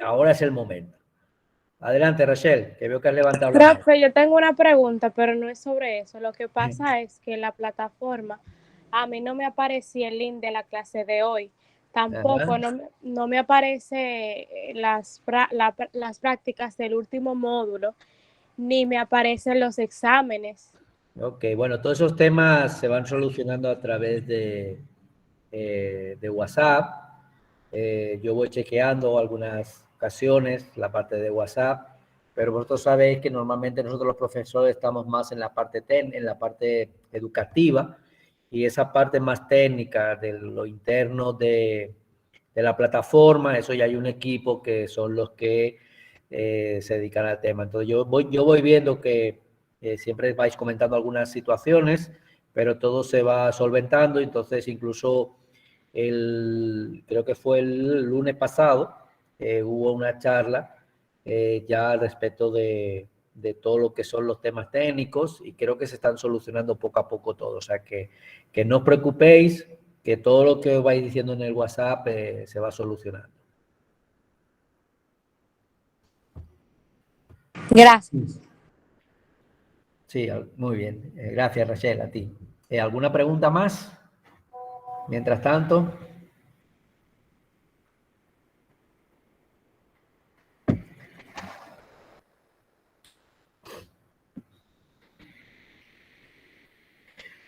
ahora es el momento. Adelante, Rachel, que veo que has levantado la mano. Profe, yo tengo una pregunta, pero no es sobre eso. Lo que pasa es que la plataforma, a mí no me aparecía el link de la clase de hoy. Tampoco no me aparece las prácticas del último módulo, ni me aparecen los exámenes. Ok, bueno, todos esos temas se van solucionando a través de WhatsApp. Yo voy chequeando algunas ocasiones la parte de WhatsApp, pero vosotros sabéis que normalmente nosotros los profesores estamos más en la parte en la parte educativa, y esa parte más técnica de lo interno de la plataforma, eso ya hay un equipo que son los que se dedican al tema. Entonces yo voy viendo que siempre vais comentando algunas situaciones, pero todo se va solventando. Entonces incluso creo que fue el lunes pasado, hubo una charla ya al respecto de todo lo que son los temas técnicos, y creo que se están solucionando poco a poco todo. O sea que no os preocupéis, que todo lo que os vais diciendo en el WhatsApp se va solucionando. Gracias. Sí, muy bien. Gracias, Rachel, a ti. ¿Alguna pregunta más? Mientras tanto.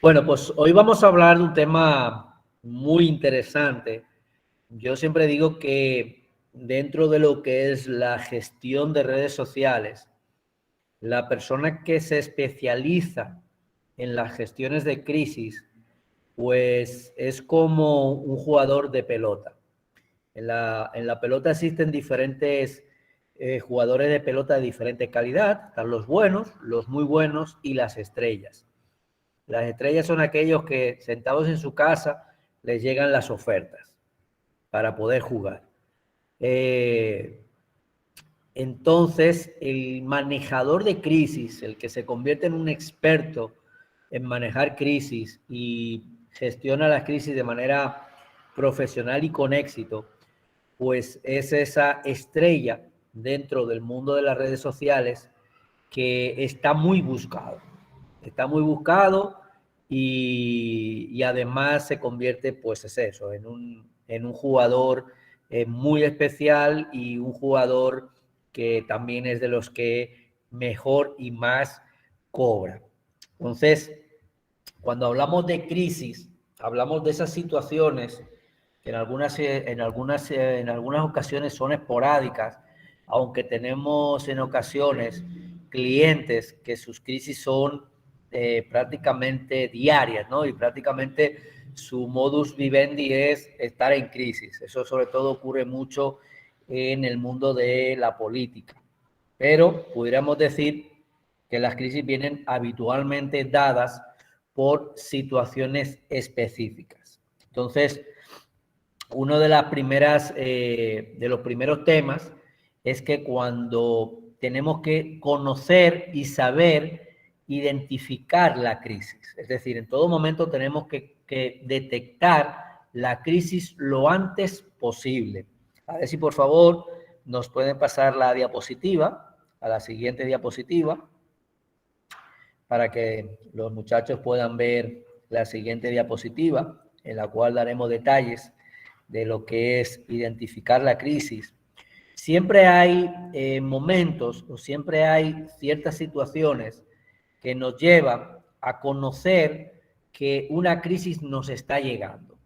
Bueno, pues hoy vamos a hablar de un tema muy interesante. Yo siempre digo que dentro de lo que es la gestión de redes sociales, la persona que se especializa en las gestiones de crisis, pues es como un jugador de pelota. En la pelota existen diferentes jugadores de pelota de diferente calidad. Están los buenos, los muy buenos y las estrellas. Las estrellas son aquellos que sentados en su casa les llegan las ofertas para poder jugar. Entonces, el manejador de crisis, el que se convierte en un experto en manejar crisis y gestiona las crisis de manera profesional y con éxito, pues es esa estrella dentro del mundo de las redes sociales que está muy buscado. Está muy buscado y además se convierte, pues es eso, en un jugador muy especial, y un jugador que también es de los que mejor y más cobra. Entonces, cuando hablamos de crisis, hablamos de esas situaciones que en algunas ocasiones son esporádicas, aunque tenemos en ocasiones clientes que sus crisis son prácticamente diarias, ¿no? Y prácticamente su modus vivendi es estar en crisis. Eso sobre todo ocurre mucho en el mundo de la política. Pero pudiéramos decir que las crisis vienen habitualmente dadas por situaciones específicas. Entonces, uno de los primeros temas es que cuando tenemos que conocer y saber identificar la crisis, es decir, en todo momento tenemos que detectar la crisis lo antes posible. A ver si por favor nos pueden pasar la diapositiva, a la siguiente diapositiva, para que los muchachos puedan ver la siguiente diapositiva, en la cual daremos detalles de lo que es identificar la crisis. Siempre hay momentos, o siempre hay ciertas situaciones que nos llevan a conocer que una crisis nos está llegando.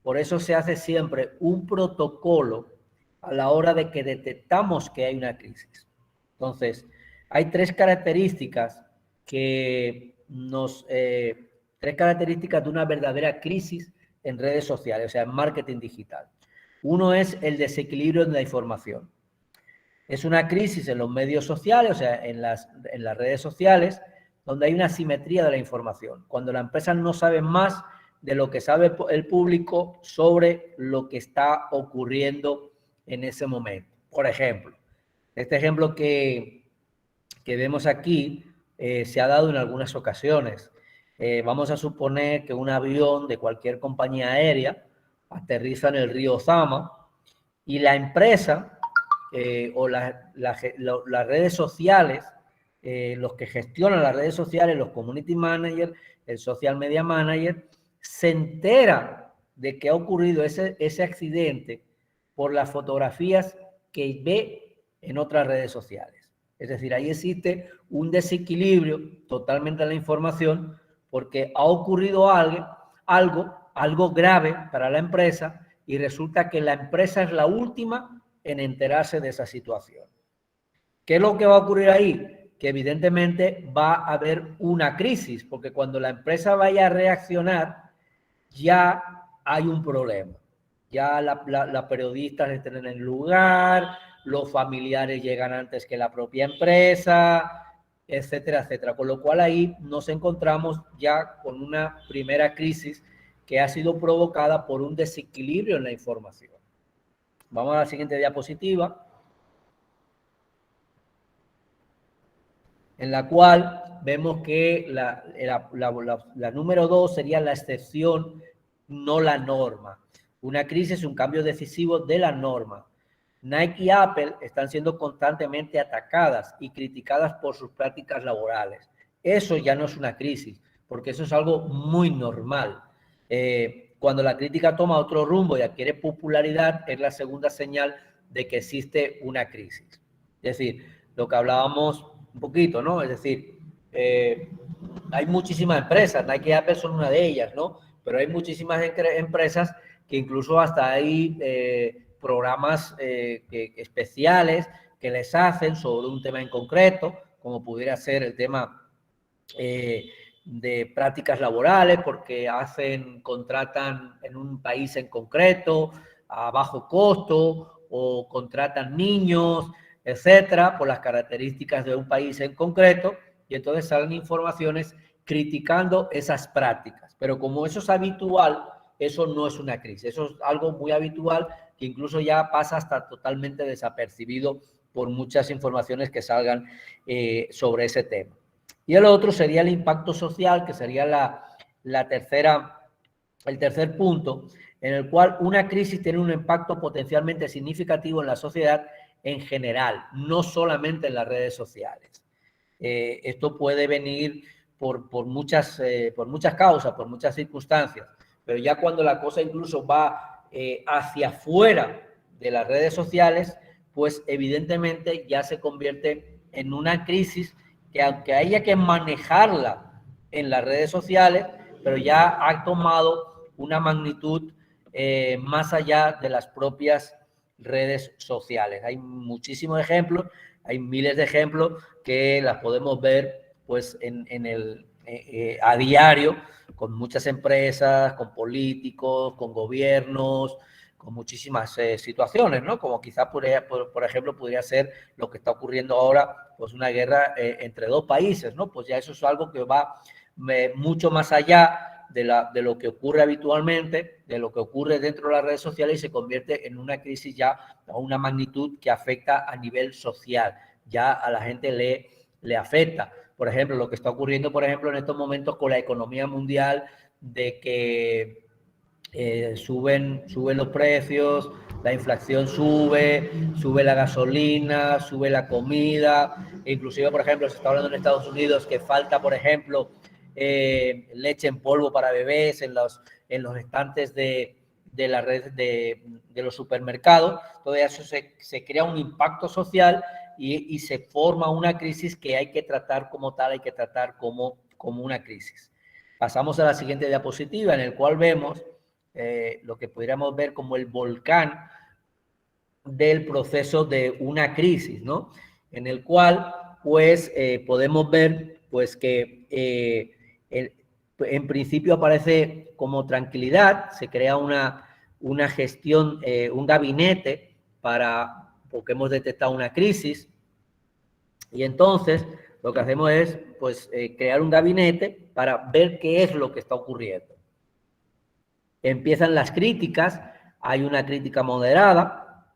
Por eso se hace siempre un protocolo a la hora de que detectamos que hay una crisis. Entonces, hay tres características de una verdadera crisis en redes sociales, o sea, en marketing digital. Uno es el desequilibrio en la información. Es una crisis en los medios sociales, o sea, en las redes sociales, donde hay una asimetría de la información. Cuando la empresa no sabe más de lo que sabe el público sobre lo que está ocurriendo en ese momento. Por ejemplo, este ejemplo que vemos aquí se ha dado en algunas ocasiones. Vamos a suponer que un avión de cualquier compañía aérea aterriza en el río Zama y la empresa o las redes sociales, los que gestionan las redes sociales, los community managers, el social media manager, se entera de que ha ocurrido ese accidente por las fotografías que ve en otras redes sociales. Es decir, ahí existe un desequilibrio totalmente en la información porque ha ocurrido algo grave para la empresa y resulta que la empresa es la última en enterarse de esa situación. ¿Qué es lo que va a ocurrir ahí? Que evidentemente va a haber una crisis, porque cuando la empresa vaya a reaccionar, ya hay un problema. Ya la periodista se tiene en el lugar, los familiares llegan antes que la propia empresa, etcétera, etcétera. Con lo cual ahí nos encontramos ya con una primera crisis que ha sido provocada por un desequilibrio en la información. Vamos a la siguiente diapositiva, en la cual vemos que la número 2 sería la excepción, no la norma. Una crisis es un cambio decisivo de la norma. Nike y Apple están siendo constantemente atacadas y criticadas por sus prácticas laborales. Eso ya no es una crisis, porque eso es algo muy normal. Cuando la crítica toma otro rumbo y adquiere popularidad, es la segunda señal de que existe una crisis. Es decir, lo que hablábamos un poquito, ¿no? Es decir, hay muchísimas empresas, Nike y Apple son una de ellas, ¿no? Pero hay muchísimas empresas que incluso hasta hay programas especiales que les hacen sobre un tema en concreto, como pudiera ser el tema de prácticas laborales, porque contratan en un país en concreto a bajo costo o contratan niños, etcétera, por las características de un país en concreto, y entonces salen informaciones criticando esas prácticas. Pero como eso es habitual, eso no es una crisis, eso es algo muy habitual que incluso ya pasa hasta totalmente desapercibido por muchas informaciones que salgan sobre ese tema. Y el otro sería el impacto social, que sería el tercer punto, en el cual una crisis tiene un impacto potencialmente significativo en la sociedad en general, no solamente en las redes sociales. Esto puede venir por muchas causas, por muchas circunstancias, pero ya cuando la cosa incluso va hacia afuera de las redes sociales, pues evidentemente ya se convierte en una crisis que aunque haya que manejarla en las redes sociales, pero ya ha tomado una magnitud más allá de las propias redes sociales. Hay muchísimos ejemplos, hay miles de ejemplos que las podemos ver pues a diario con muchas empresas, con políticos, con gobiernos, con muchísimas situaciones, ¿no? Como quizás, por ejemplo, podría ser lo que está ocurriendo ahora, pues una guerra entre dos países, ¿no? Pues ya eso es algo que va mucho más allá de lo que ocurre habitualmente, de lo que ocurre dentro de las redes sociales y se convierte en una crisis ya a una magnitud que afecta a nivel social. Ya a la gente le afecta. Por ejemplo, lo que está ocurriendo, por ejemplo, en estos momentos con la economía mundial, de que suben los precios, la inflación sube la gasolina, sube la comida, inclusive, por ejemplo, se está hablando en Estados Unidos que falta, por ejemplo, leche en polvo para bebés en los estantes de la red de los supermercados. Todo eso se crea un impacto social y se forma una crisis que hay que tratar como tal, hay que tratar como una crisis. Pasamos a la siguiente diapositiva, en el cual vemos lo que podríamos ver como el volcán del proceso de una crisis, ¿no? En el cual, pues, podemos ver, pues, que en principio aparece como tranquilidad, se crea una gestión, un gabinete porque hemos detectado una crisis, y entonces lo que hacemos es, pues, crear un gabinete para ver qué es lo que está ocurriendo. Empiezan las críticas, hay una crítica moderada.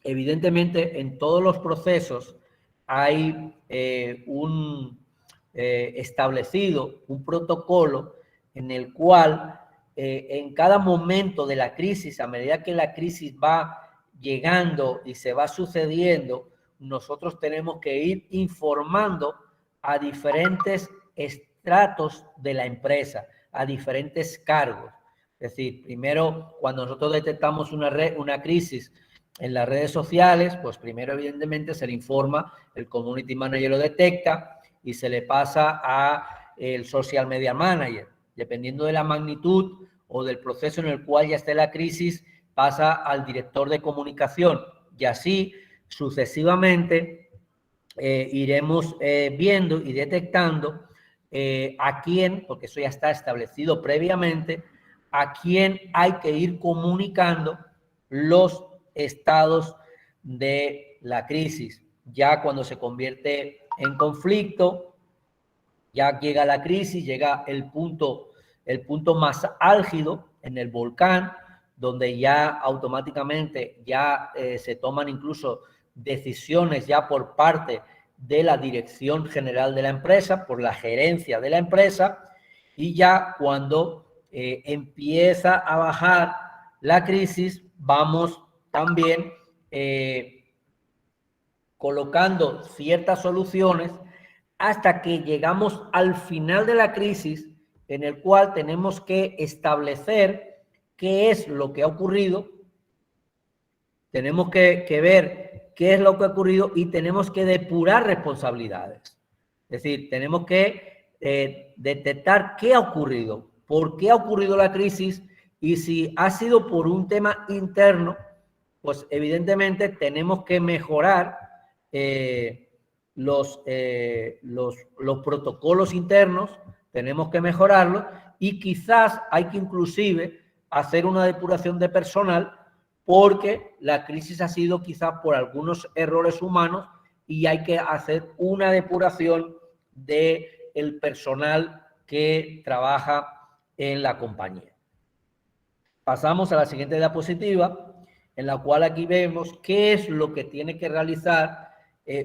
Evidentemente, en todos los procesos hay establecido un protocolo en el cual en cada momento de la crisis, a medida que la crisis va llegando y se va sucediendo, nosotros tenemos que ir informando a diferentes estratos de la empresa, a diferentes cargos. Es decir, primero, cuando nosotros detectamos una crisis en las redes sociales, pues primero evidentemente se le informa, el community manager lo detecta y se le pasa a el social media manager. Dependiendo de la magnitud o del proceso en el cual ya esté la crisis, pasa al director de comunicación y así sucesivamente iremos viendo y detectando a quién, porque eso ya está establecido previamente, a quién hay que ir comunicando los estados de la crisis. Ya cuando se convierte en conflicto, ya llega la crisis, llega el punto más álgido en el volcán, donde ya automáticamente ya se toman incluso decisiones ya por parte de la dirección general de la empresa, por la gerencia de la empresa, y ya cuando empieza a bajar la crisis, vamos también colocando ciertas soluciones hasta que llegamos al final de la crisis, en el cual tenemos que establecer qué es lo que ha ocurrido, tenemos que ver qué es lo que ha ocurrido y tenemos que depurar responsabilidades. Es decir, tenemos que detectar qué ha ocurrido, por qué ha ocurrido la crisis y si ha sido por un tema interno, pues evidentemente tenemos que mejorar los protocolos internos, tenemos que mejorarlos y quizás hay que inclusive hacer una depuración de personal porque la crisis ha sido quizás por algunos errores humanos y hay que hacer una depuración del personal que trabaja en la compañía. Pasamos a la siguiente diapositiva, en la cual aquí vemos qué es lo que tiene que realizar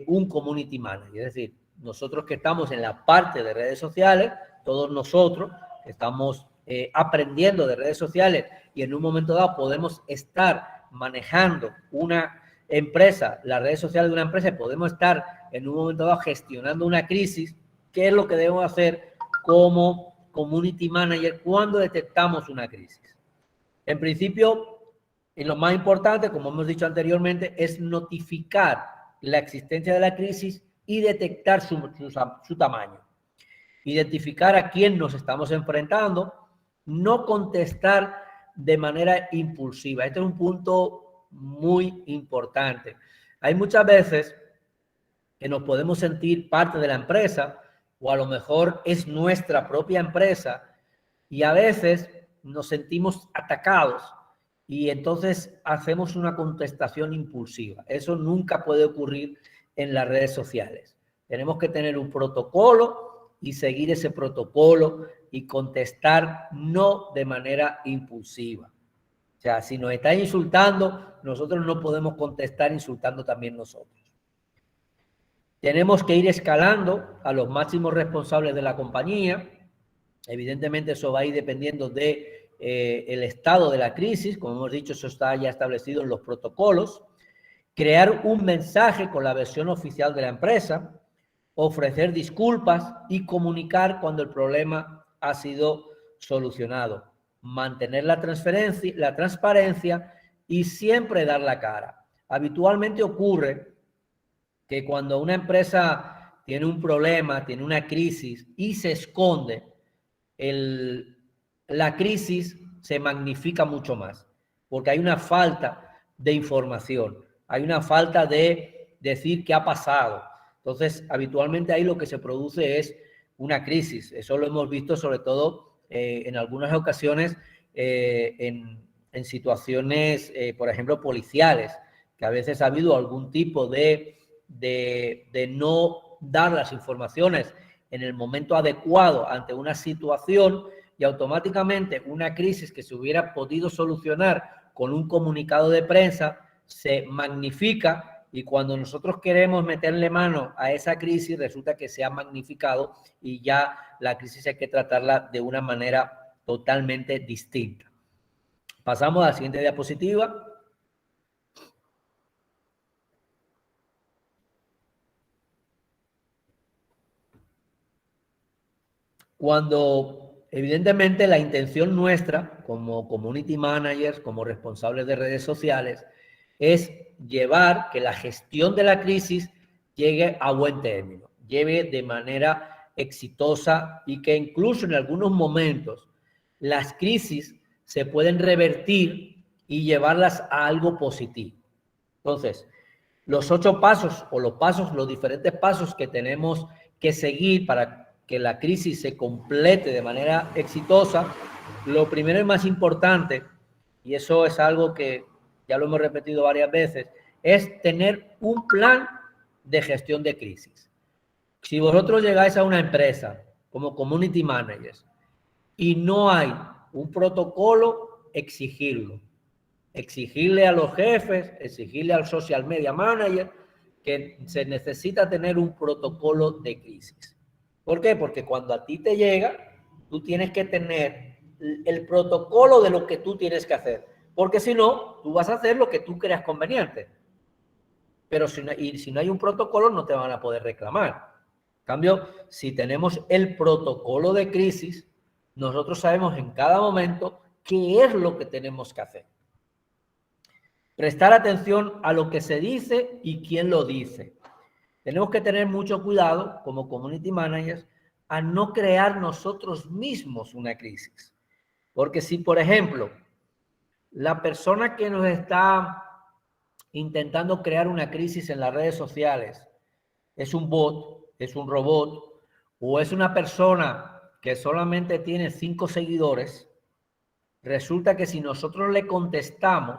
un community manager. Es decir, nosotros que estamos en la parte de redes sociales, todos nosotros que estamos aprendiendo de redes sociales y en un momento dado podemos estar manejando una empresa, las redes sociales de una empresa, podemos estar en un momento dado gestionando una crisis. ¿Qué es lo que debemos hacer como community manager cuando detectamos una crisis? En principio, y lo más importante, como hemos dicho anteriormente, es notificar la existencia de la crisis y detectar su tamaño. Identificar a quién nos estamos enfrentando, no contestar de manera impulsiva. Este es un punto muy importante. Hay muchas veces que nos podemos sentir parte de la empresa o a lo mejor es nuestra propia empresa y a veces nos sentimos atacados y entonces hacemos una contestación impulsiva. Eso nunca puede ocurrir en las redes sociales. Tenemos que tener un protocolo y seguir ese protocolo y contestar no de manera impulsiva. O sea, si nos está insultando, nosotros no podemos contestar insultando también nosotros. Tenemos que ir escalando a los máximos responsables de la compañía. Evidentemente eso va a ir dependiendo de el estado de la crisis. Como hemos dicho, eso está ya establecido en los protocolos. Crear un mensaje con la versión oficial de la empresa, ofrecer disculpas y comunicar cuando el problema ha sido solucionado. Mantener la transparencia y siempre dar la cara. Habitualmente ocurre que cuando una empresa tiene un problema, tiene una crisis y se esconde, la crisis se magnifica mucho más, porque hay una falta de información, hay una falta de decir qué ha pasado. Entonces, habitualmente ahí lo que se produce es una crisis. Eso lo hemos visto sobre todo en algunas ocasiones en situaciones, por ejemplo, policiales, que a veces ha habido algún tipo de no dar las informaciones en el momento adecuado ante una situación y automáticamente una crisis que se hubiera podido solucionar con un comunicado de prensa se magnifica y cuando nosotros queremos meterle mano a esa crisis resulta que se ha magnificado y ya la crisis hay que tratarla de una manera totalmente distinta. Pasamos a la siguiente diapositiva. cuando evidentemente la intención nuestra como community managers, como responsables de redes sociales, es llevar que la gestión de la crisis llegue a buen término, lleve de manera exitosa y que incluso en algunos momentos las crisis se pueden revertir y llevarlas a algo positivo. Entonces, los 8 pasos o los diferentes pasos que tenemos que seguir para que la crisis se complete de manera exitosa, lo primero y más importante, y eso es algo que ya lo hemos repetido varias veces, es tener un plan de gestión de crisis. Si vosotros llegáis a una empresa como community managers y no hay un protocolo, exigirlo. Exigirle a los jefes, exigirle al social media manager que se necesita tener un protocolo de crisis. ¿Por qué? Porque cuando a ti te llega, tú tienes que tener el protocolo de lo que tú tienes que hacer. Porque si no, tú vas a hacer lo que tú creas conveniente. Pero si no hay un protocolo, no te van a poder reclamar. En cambio, si tenemos el protocolo de crisis, nosotros sabemos en cada momento qué es lo que tenemos que hacer. Prestar atención a lo que se dice y quién lo dice. Tenemos que tener mucho cuidado como community managers a no crear nosotros mismos una crisis. Porque si, por ejemplo, la persona que nos está intentando crear una crisis en las redes sociales es un bot, es un robot, o es una persona que solamente tiene 5 seguidores, resulta que si nosotros le contestamos,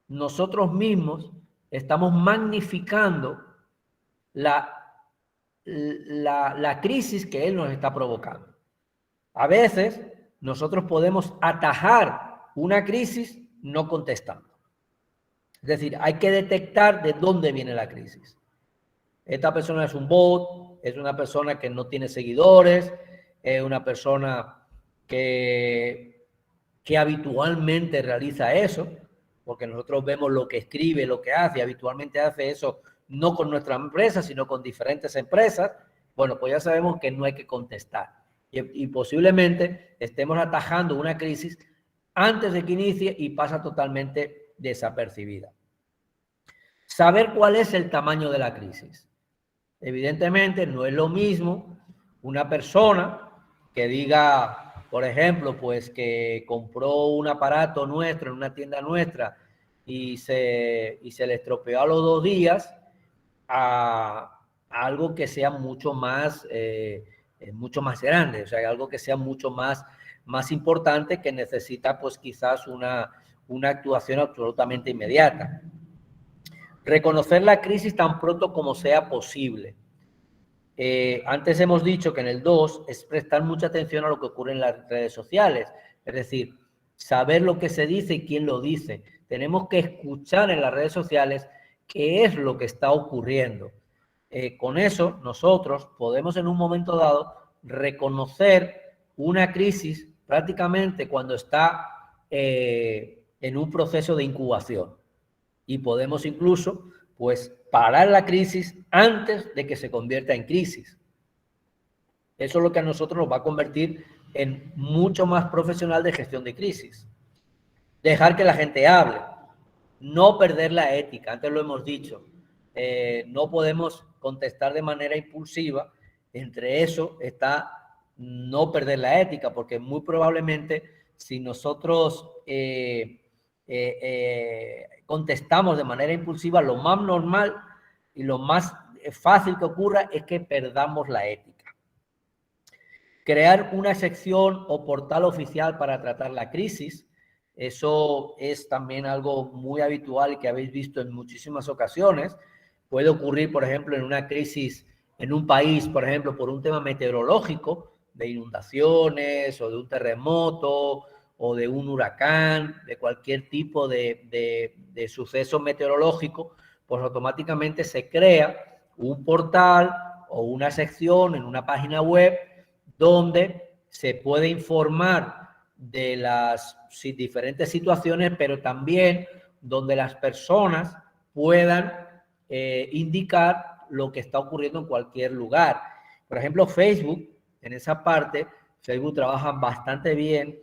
nosotros mismos estamos magnificando la crisis que él nos está provocando. A veces nosotros podemos atajar una crisis no contestando. Es decir, hay que detectar de dónde viene la crisis. Esta persona es un bot, es una persona que no tiene seguidores, es una persona que habitualmente realiza eso, porque nosotros vemos lo que escribe, lo que hace, y habitualmente hace eso no con nuestra empresa, sino con diferentes empresas. Bueno, pues ya sabemos que no hay que contestar. Y posiblemente estemos atajando una crisis antes de que inicie y pasa totalmente desapercibida. Saber cuál es el tamaño de la crisis. Evidentemente no es lo mismo una persona que diga, por ejemplo, pues que compró un aparato nuestro en una tienda nuestra y se le estropeó a los 2 días, a algo que sea mucho más grande, o sea, algo que sea mucho más importante, que necesita pues quizás una actuación absolutamente inmediata. Reconocer la crisis tan pronto como sea posible. Antes hemos dicho que en el 2 es prestar mucha atención a lo que ocurre en las redes sociales, es decir, saber lo que se dice y quién lo dice. Tenemos que escuchar en las redes sociales qué es lo que está ocurriendo. Con eso nosotros podemos en un momento dado reconocer una crisis prácticamente cuando está en un proceso de incubación, y podemos incluso pues parar la crisis antes de que se convierta en crisis. Eso es lo que a nosotros nos va a convertir en mucho más profesional de gestión de crisis. Dejar que la gente hable, no perder la ética, antes lo hemos dicho, no podemos contestar de manera impulsiva. Entre eso está no perder la ética, porque muy probablemente si nosotros contestamos de manera impulsiva, lo más normal y lo más fácil que ocurra es que perdamos la ética. Crear una sección o portal oficial para tratar la crisis. Eso es también algo muy habitual y que habéis visto en muchísimas ocasiones. Puede ocurrir, por ejemplo, en una crisis en un país, por ejemplo, por un tema meteorológico, de inundaciones o de un terremoto o de un huracán, de cualquier tipo de suceso meteorológico, pues automáticamente se crea un portal o una sección en una página web donde se puede informar de las diferentes situaciones, pero también donde las personas puedan indicar lo que está ocurriendo en cualquier lugar. Por ejemplo, Facebook en esa parte, Facebook trabaja bastante bien.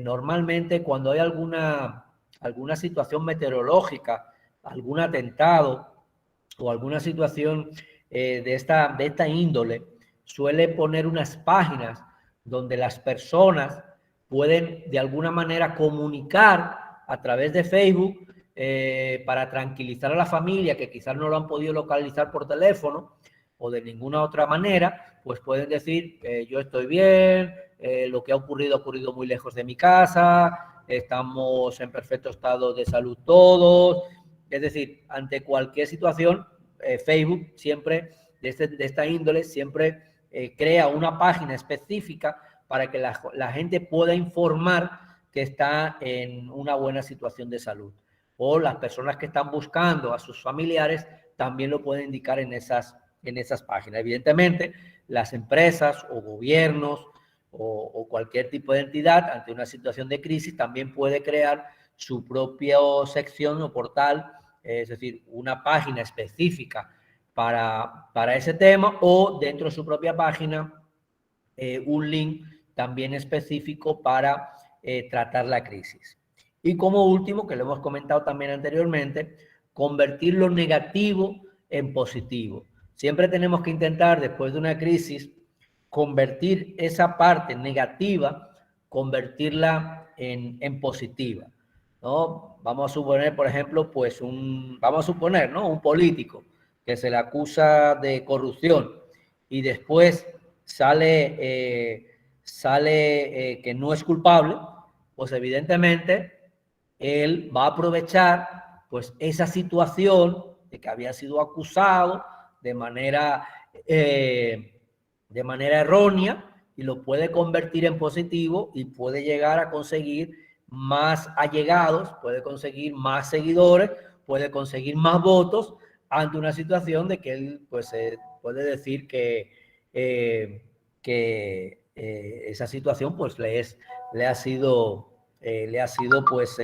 Normalmente cuando hay alguna situación meteorológica, algún atentado o alguna situación de esta índole, suele poner unas páginas donde las personas pueden de alguna manera comunicar a través de Facebook para tranquilizar a la familia que quizás no lo han podido localizar por teléfono o de ninguna otra manera, pues pueden decir, yo estoy bien, lo que ha ocurrido muy lejos de mi casa, estamos en perfecto estado de salud todos. Es decir, ante cualquier situación, Facebook siempre, de esta índole, siempre crea una página específica para que la gente pueda informar que está en una buena situación de salud. O las personas que están buscando a sus familiares también lo pueden indicar en esas páginas. Evidentemente, las empresas o gobiernos o cualquier tipo de entidad ante una situación de crisis también puede crear su propia sección o portal, es decir, una página específica para ese tema, o dentro de su propia página un link también específico para tratar la crisis. Y como último, que lo hemos comentado también anteriormente, convertir lo negativo en positivo. Siempre tenemos que intentar, después de una crisis, convertir esa parte negativa, convertirla en positiva, ¿no? Vamos a suponer, por ejemplo, pues vamos a suponer, ¿no? Un político que se le acusa de corrupción y después sale que no es culpable, pues evidentemente él va a aprovechar pues esa situación de que había sido acusado de manera errónea, y lo puede convertir en positivo y puede llegar a conseguir más allegados, puede conseguir más seguidores, puede conseguir más votos ante una situación de que él pues puede decir que esa situación pues le ha sido pues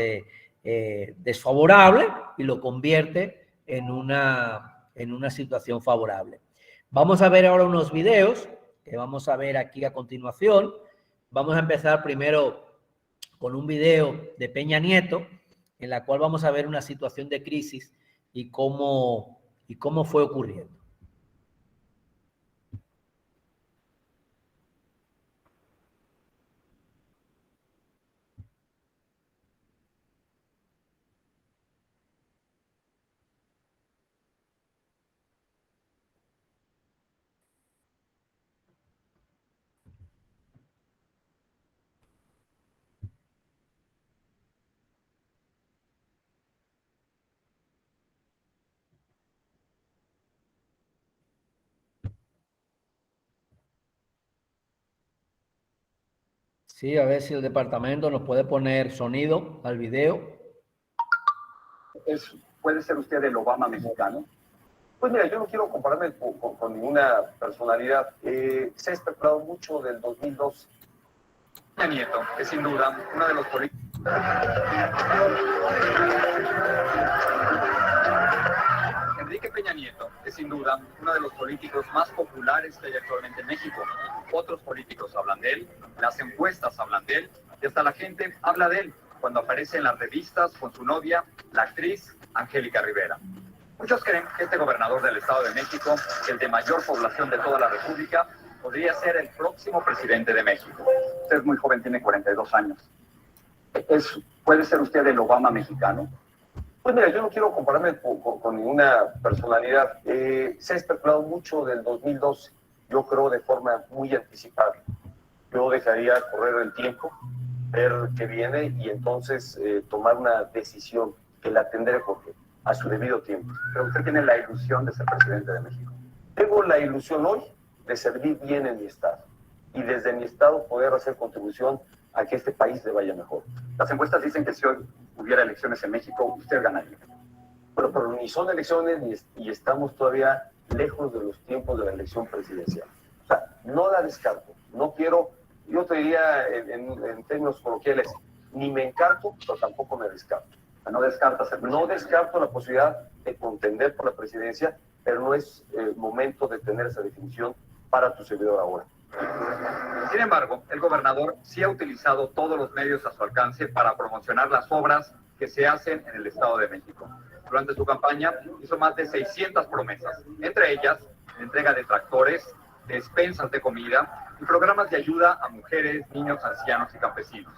desfavorable, y lo convierte en una situación favorable. Vamos a ver ahora unos videos que vamos a ver aquí a continuación. Vamos a empezar primero con un video de Peña Nieto, en la cual vamos a ver una situación de crisis y cómo fue ocurriendo. Sí, a ver si el departamento nos puede poner sonido al video. ¿Puede ser usted el Obama mexicano? Pues mira, yo no quiero compararme con ninguna personalidad. Se ha especulado mucho del 2012. Peña Nieto es sin duda uno de los políticos. Enrique Peña Nieto es sin duda uno de los políticos más populares que hay actualmente en México. Otros políticos hablan de él, las encuestas hablan de él, y hasta la gente habla de él cuando aparece en las revistas con su novia, la actriz Angélica Rivera. Muchos creen que este gobernador del Estado de México, el de mayor población de toda la República, podría ser el próximo presidente de México. Usted es muy joven, tiene 42 años. ¿Puede ser usted el Obama mexicano? Pues mira, yo no quiero compararme con ninguna personalidad. Se ha especulado mucho del 2012, yo creo de forma muy anticipada. Yo dejaría correr el tiempo, ver qué viene y entonces tomar una decisión que la tendré a su debido tiempo. Pero usted tiene la ilusión de ser presidente de México. Tengo la ilusión hoy de servir bien en mi estado y desde mi estado poder hacer contribución a que este país le vaya mejor. Las encuestas dicen que si hoy hubiera elecciones en México, usted ganaría. Pero ni son elecciones y estamos todavía lejos de los tiempos de la elección presidencial. O sea, no la descarto. No quiero, yo te diría en términos coloquiales, ni me encarto, pero tampoco me descarto. No descarto la posibilidad de contender por la presidencia, pero no es momento de tener esa definición para tu servidor ahora. Sin embargo, el gobernador sí ha utilizado todos los medios a su alcance para promocionar las obras que se hacen en el Estado de México. Durante su campaña hizo más de 600 promesas, entre ellas la entrega de tractores, despensas de comida y programas de ayuda a mujeres, niños, ancianos y campesinos.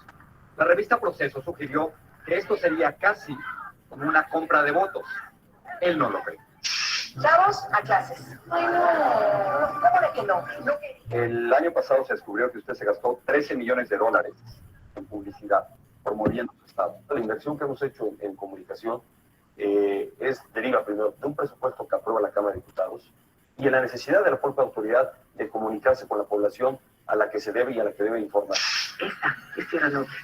La revista Proceso sugirió que esto sería casi como una compra de votos. Él no lo cree. Chavos, a clases. Ay, no, ¿cómo de que no? El año pasado se descubrió que usted se gastó 13 millones de dólares en publicidad, promoviendo su estado. La inversión que hemos hecho en comunicación deriva primero de un presupuesto que aprueba la Cámara de Diputados y en la necesidad de la propia autoridad de comunicarse con la población a la que se debe y a la que debe informar. Esta era noche.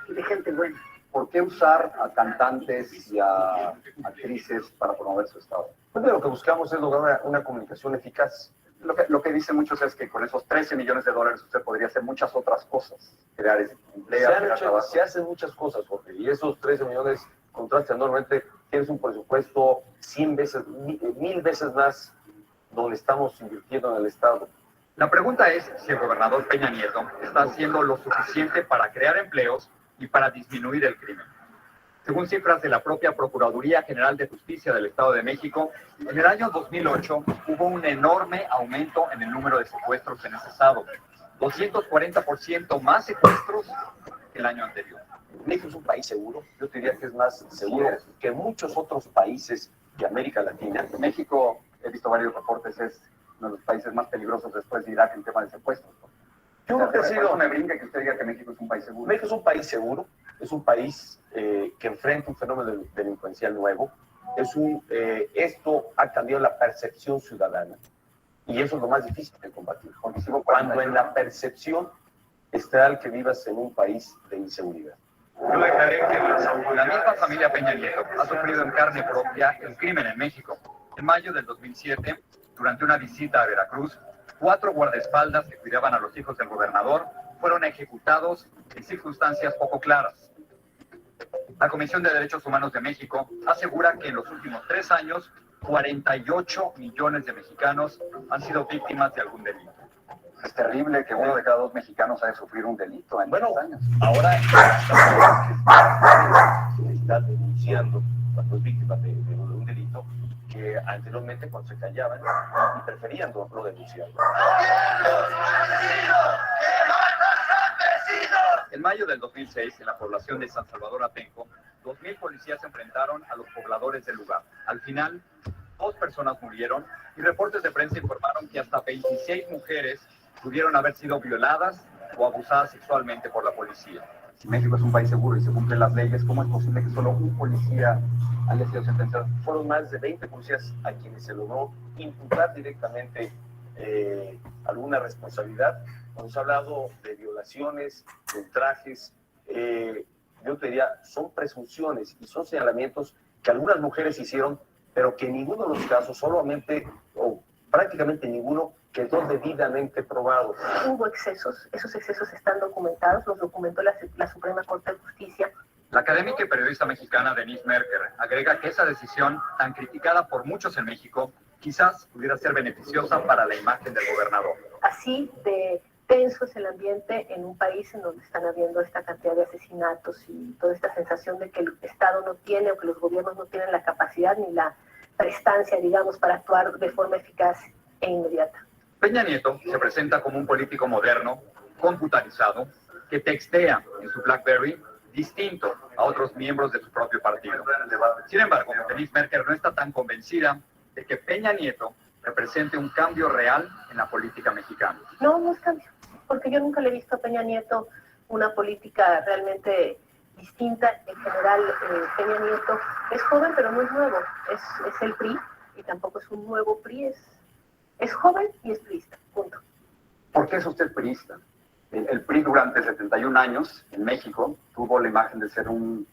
Y de gente buena. ¿Por qué usar a cantantes y a actrices para promover su estado? Pues lo que buscamos es lograr una comunicación eficaz. Lo que dicen muchos es que con esos 13 millones de dólares usted podría hacer muchas otras cosas, crear empleos, se hacen muchas cosas, Jorge, y esos 13 millones contrastan enormemente. Tienes un presupuesto 100 veces, 1000 veces más donde estamos invirtiendo en el Estado. La pregunta es si el gobernador Peña Nieto está haciendo lo suficiente para crear empleos y para disminuir el crimen. Según cifras de la propia Procuraduría General de Justicia del Estado de México, en el año 2008 hubo un enorme aumento en el número de secuestros en ese estado, 240% más secuestros que el año anterior. México es un país seguro, yo te diría que es más seguro que muchos otros países de América Latina. México, he visto varios reportes, es uno de los países más peligrosos después de Irak en tema de secuestros. Yo creo que ha sido... me brinca que usted diga que México es un país seguro. México es un país seguro, es un país que enfrenta un fenómeno delincuencial nuevo. Esto ha cambiado la percepción ciudadana y eso es lo más difícil de combatir. Cuando en la percepción está el que vivas en un país de inseguridad. Yo declaré que la misma familia Peña Nieto ha sufrido en carne propia el crimen en México. En mayo del 2007, durante una visita a Veracruz, 4 guardaespaldas que cuidaban a los hijos del gobernador fueron ejecutados en circunstancias poco claras. La Comisión de Derechos Humanos de México asegura que en los últimos 3 años, 48 millones de mexicanos han sido víctimas de algún delito. Es terrible que 1 de cada 2 mexicanos haya sufrido un delito en 3 años. Ahora está denunciando cuando es víctima de un delito que anteriormente cuando se callaban y preferían no denunciarlo. En mayo del 2006, en la población de San Salvador Atenco, 2,000 policías se enfrentaron a los pobladores del lugar. Al final, 2 personas murieron y reportes de prensa informaron que hasta 26 mujeres pudieron haber sido violadas o abusadas sexualmente por la policía. Si México es un país seguro y se cumplen las leyes, ¿cómo es posible que solo un policía haya sido sentenciado? Fueron más de 20 policías a quienes se logró imputar directamente alguna responsabilidad. Cuando se ha hablado de violaciones, de ultrajes, yo te diría, son presunciones y son señalamientos que algunas mujeres hicieron, pero que en ninguno de los casos, solamente o prácticamente ninguno, quedó debidamente probado. Hubo excesos, esos excesos están documentados, los documentó la Suprema Corte de Justicia. La académica y periodista mexicana Denise Merker agrega que esa decisión, tan criticada por muchos en México, quizás pudiera ser beneficiosa para la imagen del gobernador. Así de tenso es el ambiente en un país en donde están habiendo esta cantidad de asesinatos y toda esta sensación de que el Estado no tiene o que los gobiernos no tienen la capacidad ni la prestancia, digamos, para actuar de forma eficaz e inmediata. Peña Nieto se presenta como un político moderno, computarizado, que textea en su BlackBerry distinto a otros miembros de su propio partido. Sin embargo, Denise Merker no está tan convencida de que Peña Nieto represente un cambio real en la política mexicana. No, no es cambio, porque yo nunca le he visto a Peña Nieto una política realmente distinta. En general, Peña Nieto es joven, pero no es nuevo. Es el PRI, y tampoco es un nuevo PRI, es joven y es priista, punto. ¿Por qué es usted priista? El PRI durante 71 años en México tuvo la imagen de ser un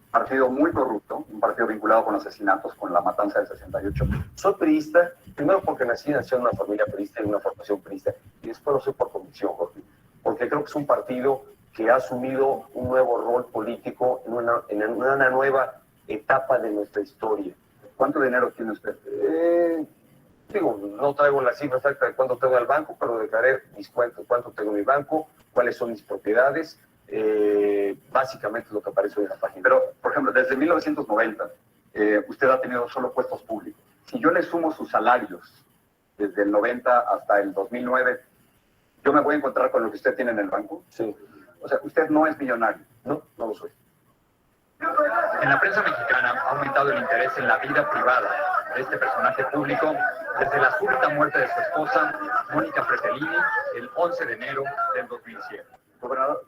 partido muy corrupto, un partido vinculado con asesinatos, con la matanza del 68. Soy priista, primero porque nací en una familia priista y una formación priista, y después lo soy por convicción, Jorge, porque creo que es un partido que ha asumido un nuevo rol político en una nueva etapa de nuestra historia. ¿Cuánto dinero tiene usted? Digo, no traigo la cifra exacta de cuánto tengo en el banco, pero declaré mis cuentas, cuánto tengo en mi banco, cuáles son mis propiedades, básicamente lo que aparece hoy en la página. Pero, por ejemplo, desde 1990, usted ha tenido solo puestos públicos. Si yo le sumo sus salarios desde el 90 hasta el 2009, ¿yo me voy a encontrar con lo que usted tiene en el banco? Sí. O sea, usted no es millonario. No, no lo soy. En la prensa mexicana ha aumentado el interés en la vida privada de este personaje público desde la súbita muerte de su esposa, Mónica Fretelini, el 11 de enero del 2007. Gobernador,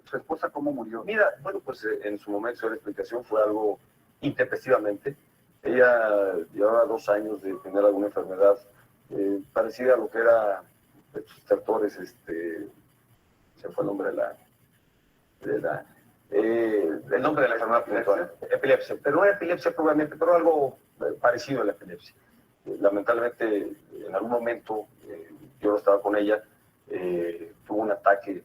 ¿Su esposa cómo murió? mira, bueno, pues en su momento la explicación fue algo intempestivamente. Ella llevaba 2 años de tener alguna enfermedad parecida a lo que era sus tertores, se fue el nombre el nombre de la enfermedad puntual, epilepsia, pero no era epilepsia probablemente, pero algo parecido a la epilepsia. Lamentablemente, en algún momento, yo no estaba con ella, tuvo un ataque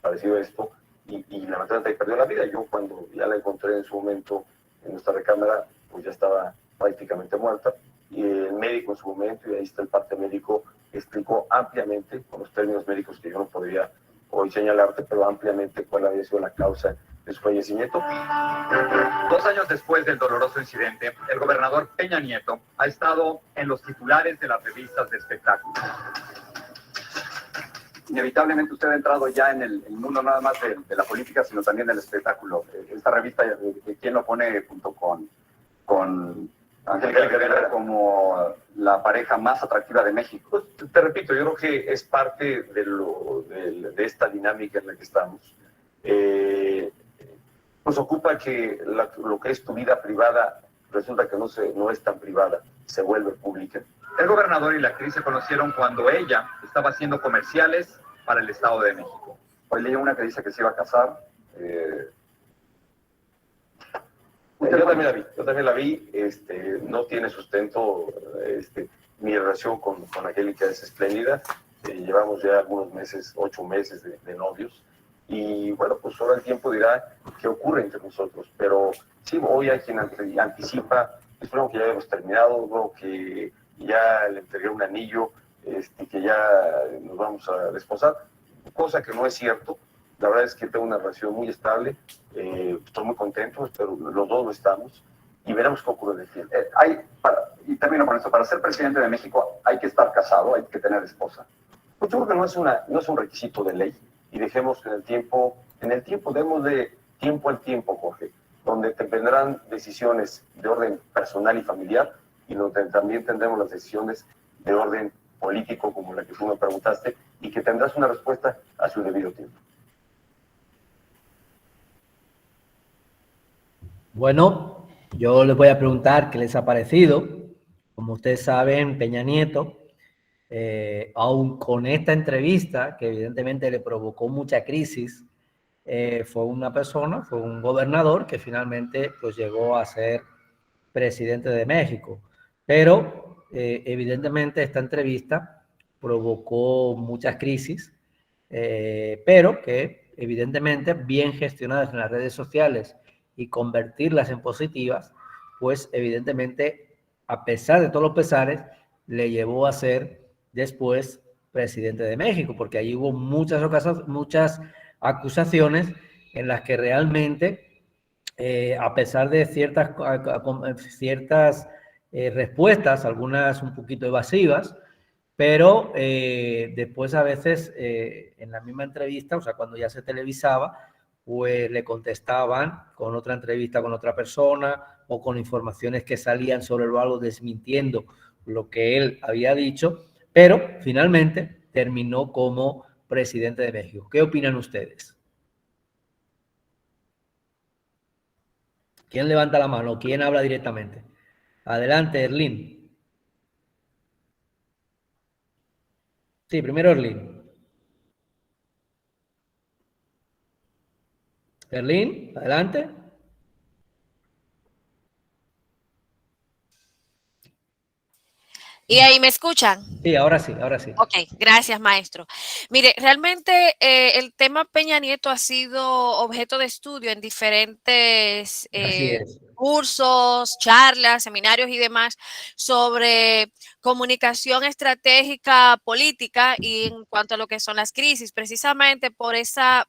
parecido a esto y lamentablemente perdió la vida. Yo cuando ya la encontré en su momento en nuestra recámara, pues ya estaba prácticamente muerta y el médico en su momento, y ahí está el parte médico, explicó ampliamente, con los términos médicos que yo no podría hoy señalarte, pero ampliamente cuál había sido la causa de su fallecimiento. 2 años después del doloroso incidente, el gobernador Peña Nieto ha estado en los titulares de las revistas de espectáculos. Inevitablemente usted ha entrado ya en el mundo nada más de la política, sino también del espectáculo. Esta revista, ¿quién lo pone junto con Angélica Rivera como la pareja más atractiva de México? Pues, te repito, yo creo que es parte de esta dinámica en la que estamos. Nos ocupa que lo que es tu vida privada resulta que no es tan privada, se vuelve pública. El gobernador y la actriz se conocieron cuando ella estaba haciendo comerciales para el Estado de México. Hoy leí una que dice que se iba a casar. Yo también la vi, no tiene sustento, mi relación con Angélica es espléndida, llevamos ya algunos meses, 8 meses de novios, y bueno, pues ahora el tiempo dirá qué ocurre entre nosotros, pero sí, hoy hay quien anticipa, espero que ya hayamos terminado, luego que ya le entregué un anillo, que ya nos vamos a desposar, cosa que no es cierto. La verdad es que tengo una relación muy estable, estoy muy contento, pero los dos lo estamos, y veremos qué ocurre de tiempo. Y termino con esto, para ser presidente de México hay que estar casado, hay que tener esposa. Pues yo creo que no es un requisito de ley, y dejemos que en el tiempo demos de tiempo al tiempo, Jorge, donde vendrán decisiones de orden personal y familiar, y donde también tendremos las decisiones de orden político, como la que tú me preguntaste, y que tendrás una respuesta a su debido tiempo. Bueno, yo les voy a preguntar qué les ha parecido. Como ustedes saben, Peña Nieto, aún con esta entrevista, que evidentemente le provocó mucha crisis, fue un gobernador que finalmente pues, llegó a ser presidente de México. Pero evidentemente esta entrevista provocó muchas crisis, pero que evidentemente bien gestionadas en las redes sociales y convertirlas en positivas, pues evidentemente, a pesar de todos los pesares, le llevó a ser después presidente de México, porque allí hubo muchas acusaciones en las que realmente, a pesar de ciertas respuestas, algunas un poquito evasivas, pero después a veces en la misma entrevista, o sea, cuando ya se televisaba, pues le contestaban con otra entrevista con otra persona o con informaciones que salían sobre algo desmintiendo lo que él había dicho, pero finalmente terminó como presidente de México. ¿Qué opinan ustedes? ¿Quién levanta la mano? ¿Quién habla directamente? Adelante, Erlín. Sí, primero Erlín. Erlín, adelante. ¿Y ahí me escuchan? Sí, ahora sí, ahora sí. Ok, gracias, maestro. Mire, realmente el tema Peña Nieto ha sido objeto de estudio en diferentes cursos, charlas, seminarios y demás sobre comunicación estratégica política y en cuanto a lo que son las crisis, precisamente por esa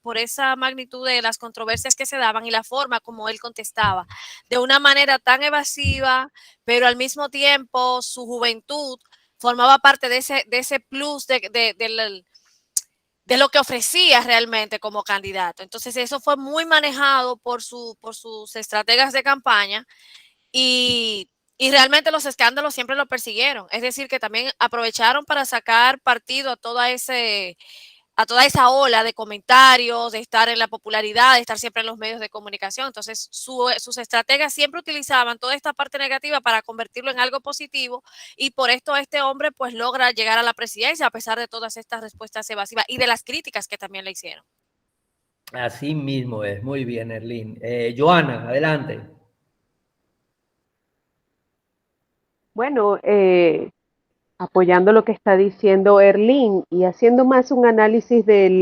magnitud de las controversias que se daban y la forma como él contestaba, de una manera tan evasiva, pero al mismo tiempo su juventud formaba parte de ese plus de lo que ofrecía realmente como candidato. Entonces eso fue muy manejado por sus estrategas de campaña y realmente los escándalos siempre lo persiguieron. Es decir, que también aprovecharon para sacar partido a toda esa ola de comentarios, de estar en la popularidad, de estar siempre en los medios de comunicación. Entonces, sus estrategas siempre utilizaban toda esta parte negativa para convertirlo en algo positivo y por esto este hombre pues logra llegar a la presidencia a pesar de todas estas respuestas evasivas y de las críticas que también le hicieron. Así mismo es, muy bien, Erlín. Joana, adelante. Bueno, apoyando lo que está diciendo Erlín y haciendo más un análisis del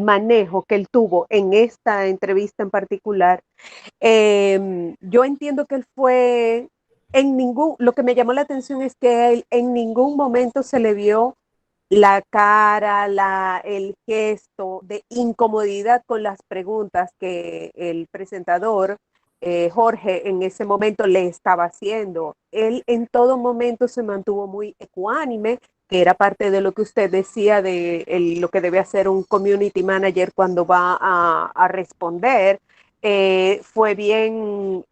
manejo que él tuvo en esta entrevista en particular, yo entiendo que él fue, lo que me llamó la atención es que él en ningún momento se le vio la cara, el gesto de incomodidad con las preguntas que el presentador Jorge en ese momento le estaba haciendo. Él en todo momento se mantuvo muy ecuánime, que era parte de lo que usted decía de lo que debe hacer un community manager cuando va a responder. Fue bien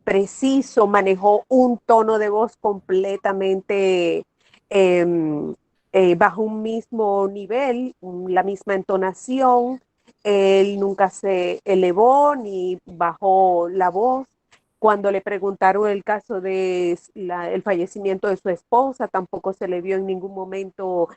preciso, manejó un tono de voz completamente bajo un mismo nivel, la misma entonación. Él nunca se elevó ni bajó la voz. Cuando le preguntaron el caso de el fallecimiento de su esposa, tampoco se le vio en ningún momento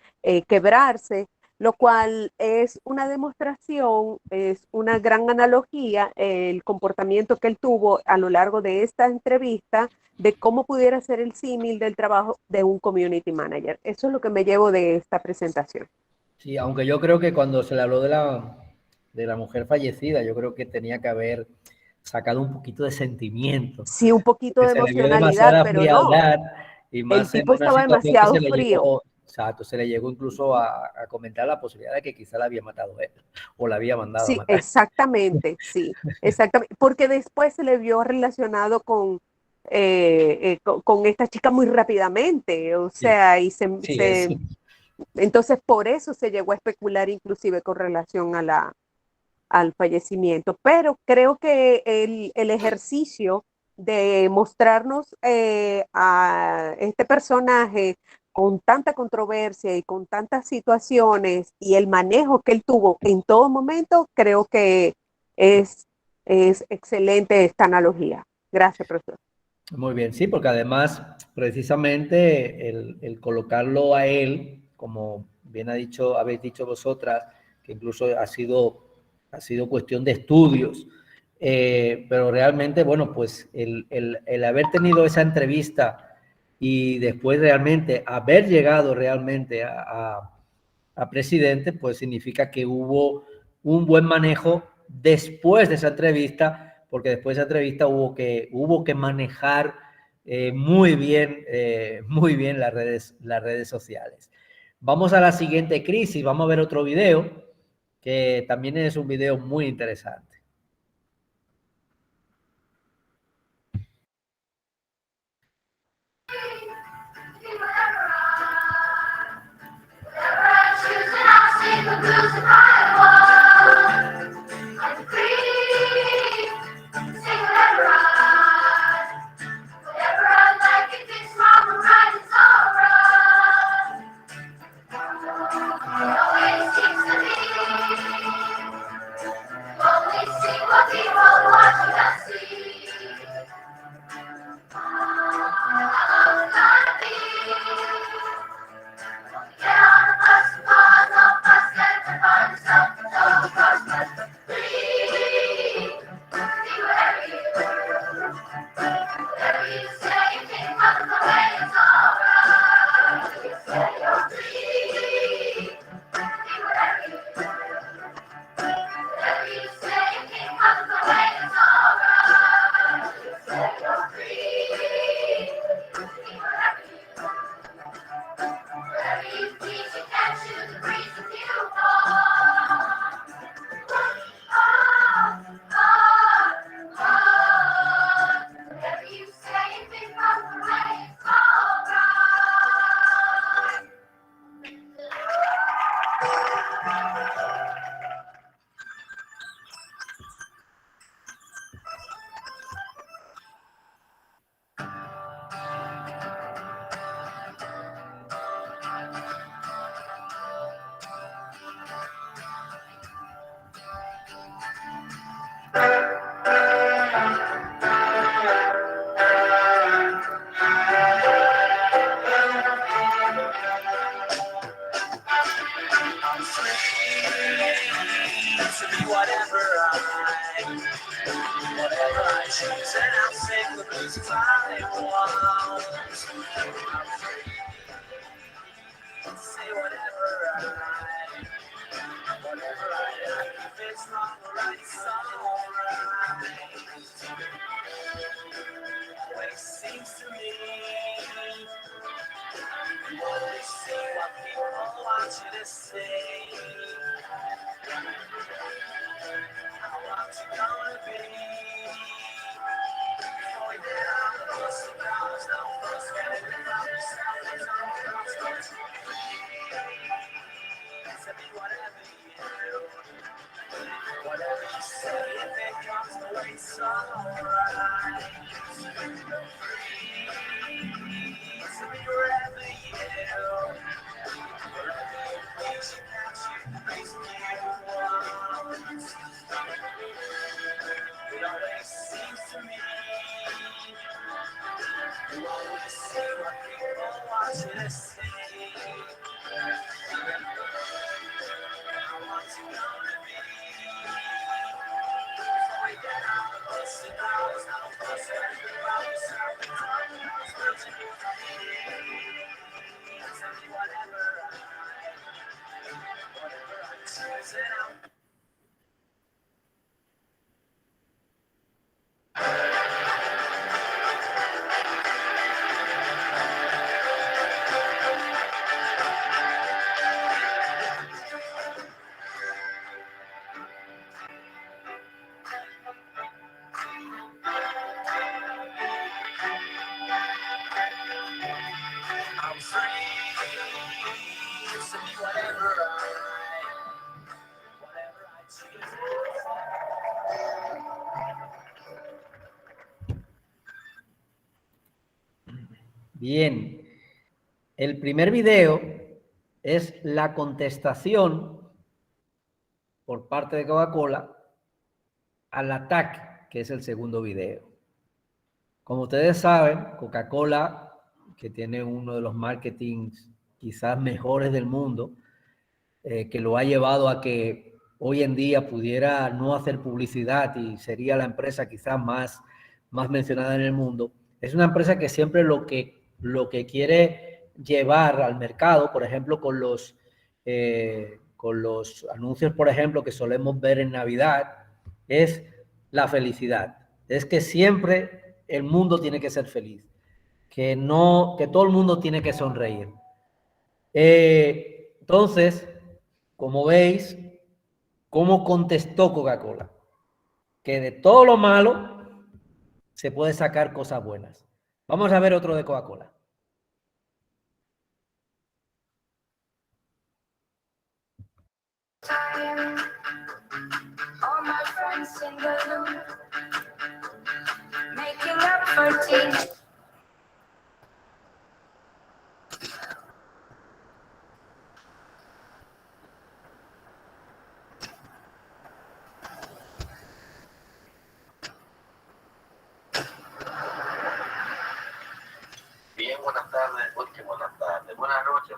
quebrarse, lo cual es una demostración, es una gran analogía, el comportamiento que él tuvo a lo largo de esta entrevista de cómo pudiera ser el símil del trabajo de un community manager. Eso es lo que me llevo de esta presentación. Sí, aunque yo creo que cuando se le habló de la mujer fallecida, yo creo que tenía que haber sacado un poquito de sentimiento. Sí, un poquito de emocionalidad, pero no. Y más el tipo estaba demasiado frío. Exacto, se le llegó incluso a comentar la posibilidad de que quizá la había matado él o la había mandado a matar. Exactamente, sí, exactamente, porque después se le vio relacionado con esta chica muy rápidamente, o sea, y entonces por eso se llegó a especular inclusive con relación al fallecimiento, pero creo que el ejercicio de mostrarnos a este personaje con tanta controversia y con tantas situaciones y el manejo que él tuvo en todo momento, creo que es excelente esta analogía. Gracias, profesor. Muy bien, sí, porque además, precisamente, el colocarlo a él, como bien habéis dicho vosotras, que incluso ha sido cuestión de estudios, pero realmente, bueno, pues el haber tenido esa entrevista y después realmente haber llegado realmente a presidente, pues significa que hubo un buen manejo después de esa entrevista, porque después de esa entrevista hubo que manejar muy bien las redes sociales. Vamos a la siguiente crisis, vamos a ver otro video, que también es un video muy interesante. Bien, el primer video es la contestación por parte de Coca-Cola al ataque, que es el segundo video. Como ustedes saben, Coca-Cola, que tiene uno de los marketings quizás mejores del mundo, que lo ha llevado a que hoy en día pudiera no hacer publicidad y sería la empresa quizás más mencionada en el mundo, es una empresa que siempre lo que quiere llevar al mercado, por ejemplo, con los anuncios, por ejemplo, que solemos ver en Navidad, es la felicidad. Es que siempre el mundo tiene que ser feliz, que todo el mundo tiene que sonreír. Entonces, como veis, ¿cómo contestó Coca-Cola? Que de todo lo malo se puede sacar cosas buenas. Vamos a ver otro de Coca-Cola. All my friends in the loop, making up for tea. Bien, buenas tardes, porque buenas tardes, buenas noches.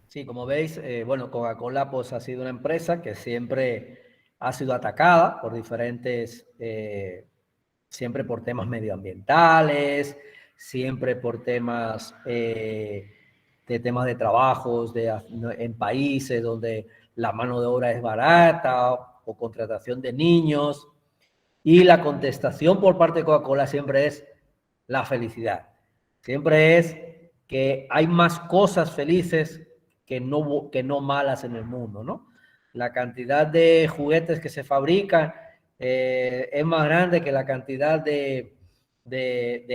Sí, como veis, bueno, Coca-Cola pues ha sido una empresa que siempre ha sido atacada por diferentes, siempre por temas medioambientales, siempre por temas de trabajos en países donde la mano de obra es barata o contratación de niños. Y la contestación por parte de Coca-Cola siempre es la felicidad. Siempre es que hay más cosas felices que no malas en el mundo, ¿no? La cantidad de juguetes que se fabrican es más grande que la cantidad de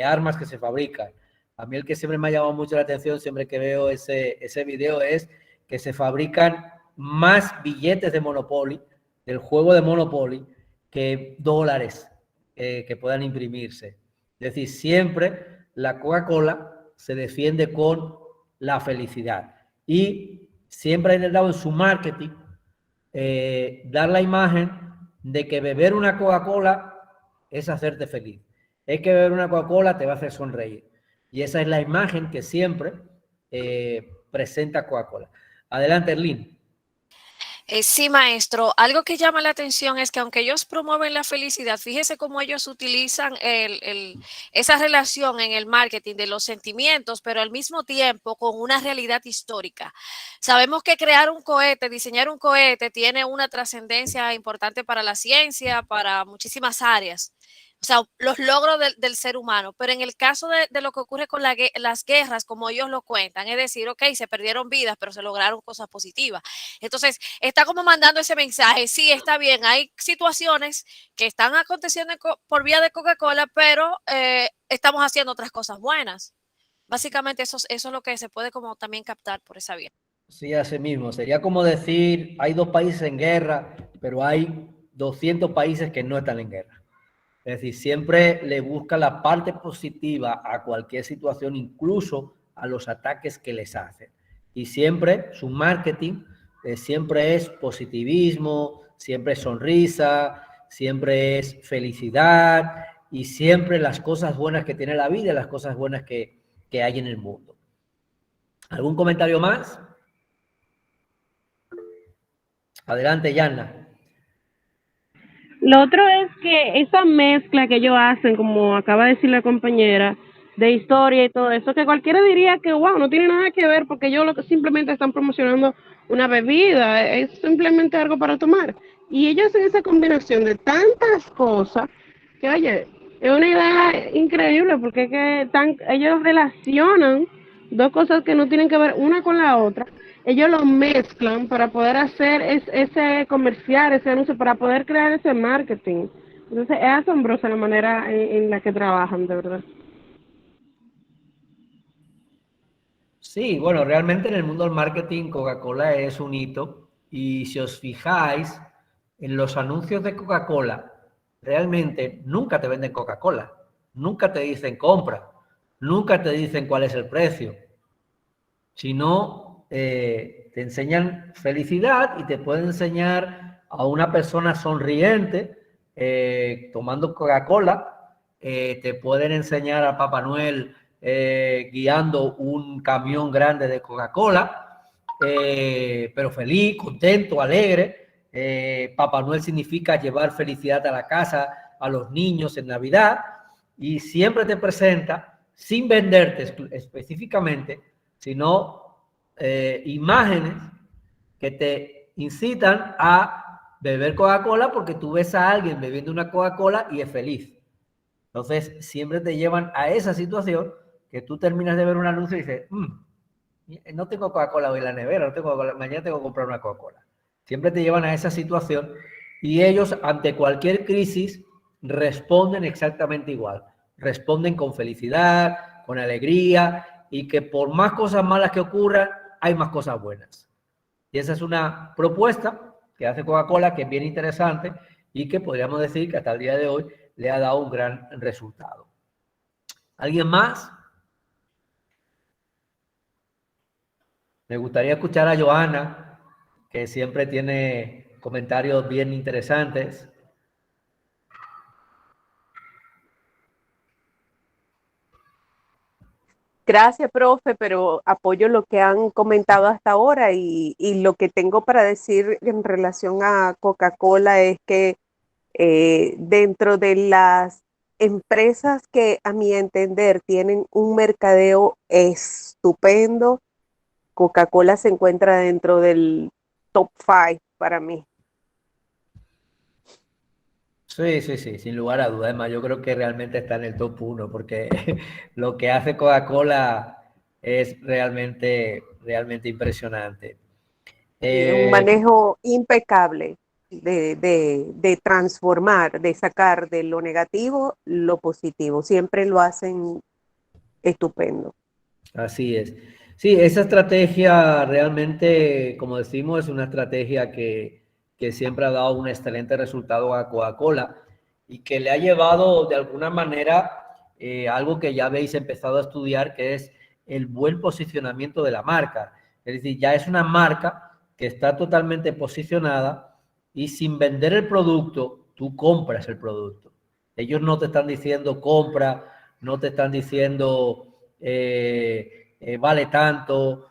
armas que se fabrican. A mí el que siempre me ha llamado mucho la atención, siempre que veo ese video, es que se fabrican más billetes de Monopoly, del juego de Monopoly, que dólares que puedan imprimirse. Es decir, siempre la Coca-Cola se defiende con la felicidad. Y siempre ha intentado en su marketing dar la imagen de que beber una Coca-Cola es hacerte feliz. Es que beber una Coca-Cola te va a hacer sonreír. Y esa es la imagen que siempre presenta Coca-Cola. Adelante, Erlín. Sí, maestro. Algo que llama la atención es que aunque ellos promueven la felicidad, fíjese cómo ellos utilizan esa relación en el marketing de los sentimientos, pero al mismo tiempo con una realidad histórica. Sabemos que crear un cohete, diseñar un cohete, tiene una trascendencia importante para la ciencia, para muchísimas áreas. O sea, los logros del ser humano, pero en el caso de lo que ocurre con las guerras, como ellos lo cuentan, es decir, ok, se perdieron vidas, pero se lograron cosas positivas. Entonces, está como mandando ese mensaje, sí, está bien, hay situaciones que están aconteciendo por vía de Coca-Cola, pero estamos haciendo otras cosas buenas. Básicamente eso es lo que se puede como también captar por esa vía. Sí, así mismo. Sería como decir, hay 2 países en guerra, pero hay 200 países que no están en guerra. Es decir, siempre le busca la parte positiva a cualquier situación, incluso a los ataques que les hacen. Y siempre su marketing siempre es positivismo, siempre es sonrisa, siempre es felicidad y siempre las cosas buenas que tiene la vida, las cosas buenas que hay en el mundo. ¿Algún comentario más? Adelante, Yana. Lo otro es que esa mezcla que ellos hacen, como acaba de decir la compañera, de historia y todo eso, que cualquiera diría que, wow, no tiene nada que ver porque ellos simplemente están promocionando una bebida, es simplemente algo para tomar. Y ellos hacen esa combinación de tantas cosas que, oye, es una idea increíble porque es que ellos relacionan dos cosas que no tienen que ver una con la otra. Ellos lo mezclan para poder hacer ese comercial, ese anuncio, para poder crear ese marketing. Entonces es asombrosa la manera en la que trabajan, de verdad. Sí, bueno, realmente en el mundo del marketing Coca-Cola es un hito y si os fijáis en los anuncios de Coca-Cola, realmente nunca te venden Coca-Cola, nunca te dicen compra, nunca te dicen cuál es el precio, sino te enseñan felicidad y te pueden enseñar a una persona sonriente tomando Coca-Cola, te pueden enseñar a Papá Noel guiando un camión grande de Coca-Cola, pero feliz, contento, alegre. Papá Noel significa llevar felicidad a la casa, a los niños en Navidad, y siempre te presenta, sin venderte específicamente, sino imágenes que te incitan a beber Coca-Cola porque tú ves a alguien bebiendo una Coca-Cola y es feliz. Entonces, siempre te llevan a esa situación que tú terminas de ver un anuncio y dices, no tengo Coca-Cola hoy en la nevera, no tengo mañana tengo que comprar una Coca-Cola. Siempre te llevan a esa situación y ellos, ante cualquier crisis, responden exactamente igual. Responden con felicidad, con alegría y que por más cosas malas que ocurran, hay más cosas buenas. Y esa es una propuesta que hace Coca-Cola que es bien interesante y que podríamos decir que hasta el día de hoy le ha dado un gran resultado. ¿Alguien más? Me gustaría escuchar a Joana, que siempre tiene comentarios bien interesantes. Gracias, profe, pero apoyo lo que han comentado hasta ahora y lo que tengo para decir en relación a Coca-Cola es que dentro de las empresas que a mi entender tienen un mercadeo estupendo, Coca-Cola se encuentra dentro del top 5 para mí. Sí, sí, sí, sin lugar a dudas. Además, yo creo que realmente está en el top 1 porque lo que hace Coca-Cola es realmente impresionante. Un manejo impecable de transformar, de sacar de lo negativo lo positivo. Siempre lo hacen estupendo. Así es. Sí, esa estrategia realmente, como decimos, es una estrategia que siempre ha dado un excelente resultado a Coca-Cola y que le ha llevado de alguna manera algo que ya habéis empezado a estudiar, que es el buen posicionamiento de la marca. Es decir, ya es una marca que está totalmente posicionada y sin vender el producto, tú compras el producto. Ellos no te están diciendo compra, no te están diciendo vale tanto.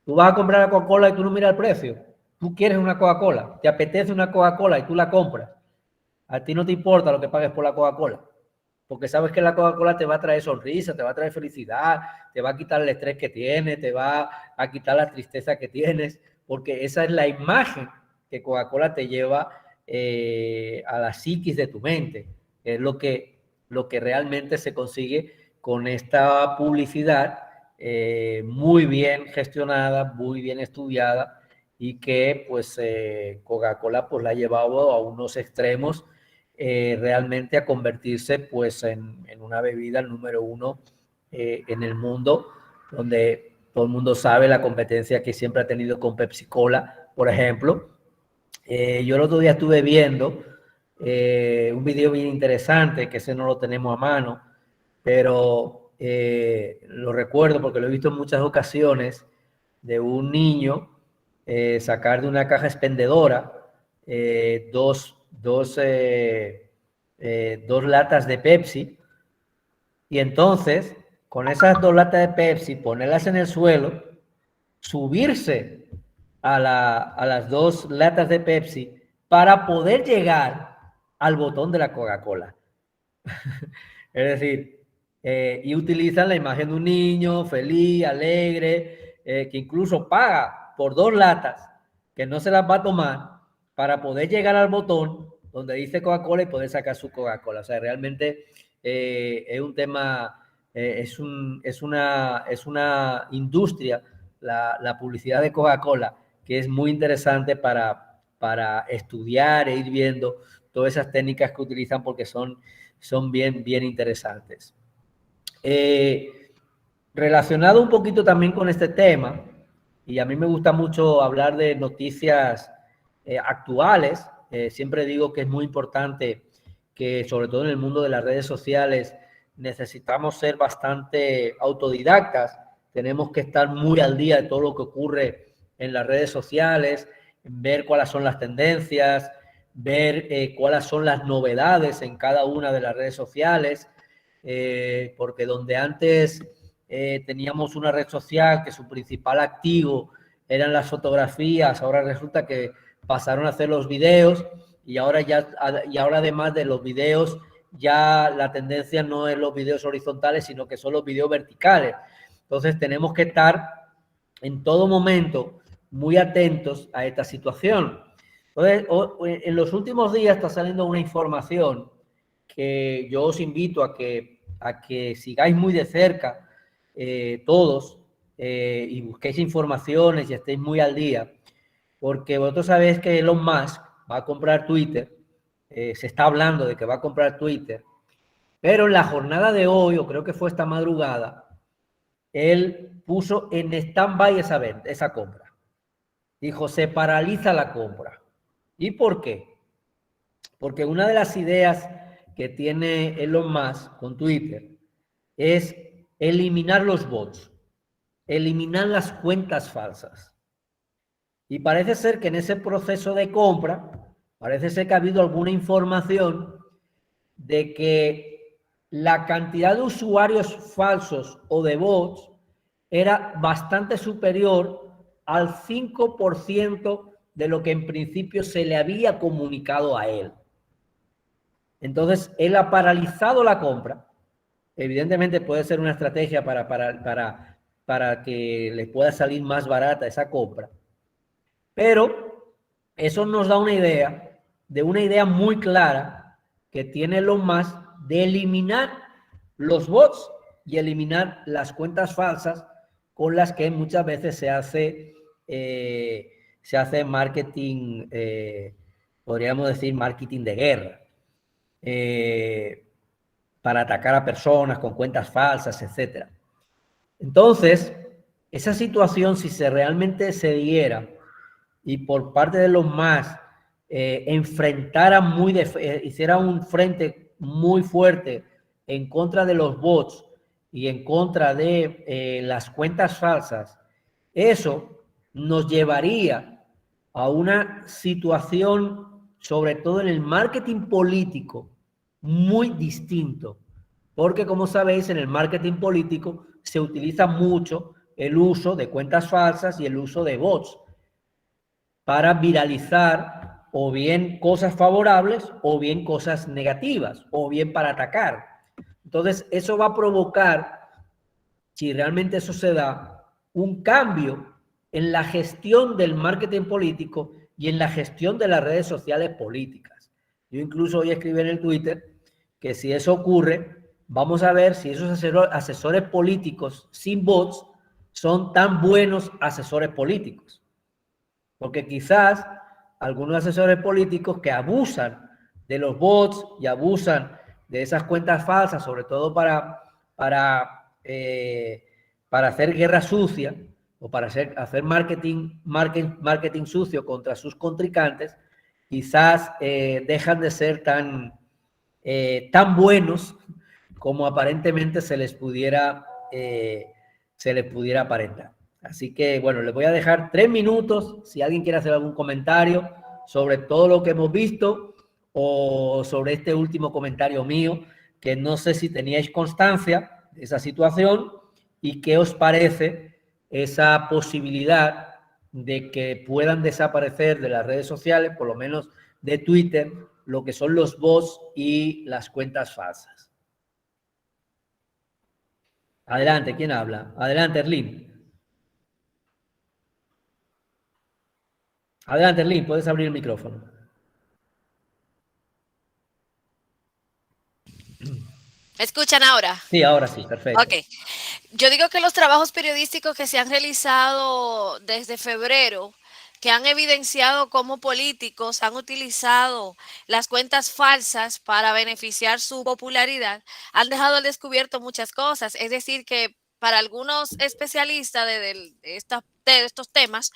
Tú vas a comprar la Coca-Cola y tú no miras el precio. Tú quieres una Coca-Cola, te apetece una Coca-Cola y tú la compras. A ti no te importa lo que pagues por la Coca-Cola, porque sabes que la Coca-Cola te va a traer sonrisa, te va a traer felicidad, te va a quitar el estrés que tienes, te va a quitar la tristeza que tienes, porque esa es la imagen que Coca-Cola te lleva a la psiquis de tu mente. Es lo que realmente se consigue con esta publicidad muy bien gestionada, muy bien estudiada, y que pues Coca-Cola pues la ha llevado a unos extremos realmente a convertirse pues en una bebida número 1 en el mundo, donde todo el mundo sabe la competencia que siempre ha tenido con Pepsi-Cola, por ejemplo. Yo el otro día estuve viendo un video bien interesante, que ese no lo tenemos a mano, pero lo recuerdo porque lo he visto en muchas ocasiones, de un niño sacar de una caja expendedora dos latas de Pepsi, y entonces con esas 2 latas de Pepsi ponerlas en el suelo, subirse a las 2 latas de Pepsi para poder llegar al botón de la Coca-Cola. Es decir, y utilizan la imagen de un niño feliz, alegre, que incluso paga por 2 latas que no se las va a tomar para poder llegar al botón donde dice Coca-Cola y poder sacar su Coca-Cola. O sea, realmente es un tema, es una industria, la publicidad de Coca-Cola, que es muy interesante para estudiar e ir viendo todas esas técnicas que utilizan, porque son bien interesantes. Relacionado un poquito también con este tema, y a mí me gusta mucho hablar de noticias actuales, siempre digo que es muy importante que, sobre todo en el mundo de las redes sociales, necesitamos ser bastante autodidactas, tenemos que estar muy al día de todo lo que ocurre en las redes sociales, ver cuáles son las tendencias, ver cuáles son las novedades en cada una de las redes sociales, porque donde antes teníamos una red social que su principal activo eran las fotografías, ahora resulta que pasaron a hacer los videos, y ahora además de los videos, ya la tendencia no es los videos horizontales, sino que son los videos verticales. Entonces tenemos que estar en todo momento muy atentos a esta situación. Entonces, en los últimos días está saliendo una información que yo os invito a que sigáis muy de cerca todos y busquéis informaciones y estéis muy al día, porque vosotros sabéis que Elon Musk va a comprar Twitter, se está hablando de que va a comprar Twitter, pero en la jornada de hoy, o creo que fue esta madrugada, él puso en stand-by esa compra. Dijo, se paraliza la compra. ¿Y por qué? Porque una de las ideas que tiene Elon Musk con Twitter es eliminar los bots, eliminar las cuentas falsas. Y parece ser que en ese proceso de compra, parece ser que ha habido alguna información de que la cantidad de usuarios falsos o de bots era bastante superior al 5% de lo que en principio se le había comunicado a él. Entonces, él ha paralizado la compra. Evidentemente puede ser una estrategia para que le pueda salir más barata esa compra. Pero eso nos da una idea muy clara que tiene Elon Musk de eliminar los bots y eliminar las cuentas falsas con las que muchas veces se hace marketing, podríamos decir marketing de guerra, para atacar a personas con cuentas falsas, etc. Entonces, esa situación, si realmente se diera y por parte de los más hiciera un frente muy fuerte en contra de los bots y en contra de las cuentas falsas, eso nos llevaría a una situación, sobre todo en el marketing político, muy distinto, porque como sabéis, en el marketing político se utiliza mucho el uso de cuentas falsas y el uso de bots para viralizar o bien cosas favorables o bien cosas negativas o bien para atacar. Entonces, eso va a provocar, si realmente eso se da, un cambio en la gestión del marketing político y en la gestión de las redes sociales políticas. Yo incluso hoy escribí en el Twitter que si eso ocurre, vamos a ver si esos asesores políticos sin bots son tan buenos asesores políticos. Porque quizás algunos asesores políticos que abusan de los bots y abusan de esas cuentas falsas, sobre todo para hacer guerra sucia o para hacer marketing sucio contra sus contrincantes, quizás dejan de ser tan buenos como aparentemente se les pudiera aparentar. Así que, bueno, les voy a dejar 3 minutos si alguien quiere hacer algún comentario sobre todo lo que hemos visto o sobre este último comentario mío, que no sé si teníais constancia de esa situación y qué os parece esa posibilidad de que puedan desaparecer de las redes sociales, por lo menos de Twitter, lo que son los bots y las cuentas falsas. Adelante, ¿quién habla? Adelante, Erlín. Adelante, Erlín, puedes abrir el micrófono. ¿Me escuchan ahora? Sí, ahora sí, perfecto. Ok. Yo digo que los trabajos periodísticos que se han realizado desde febrero, que han evidenciado cómo políticos han utilizado las cuentas falsas para beneficiar su popularidad, han dejado al descubierto muchas cosas. Es decir, que para algunos especialistas de estos temas,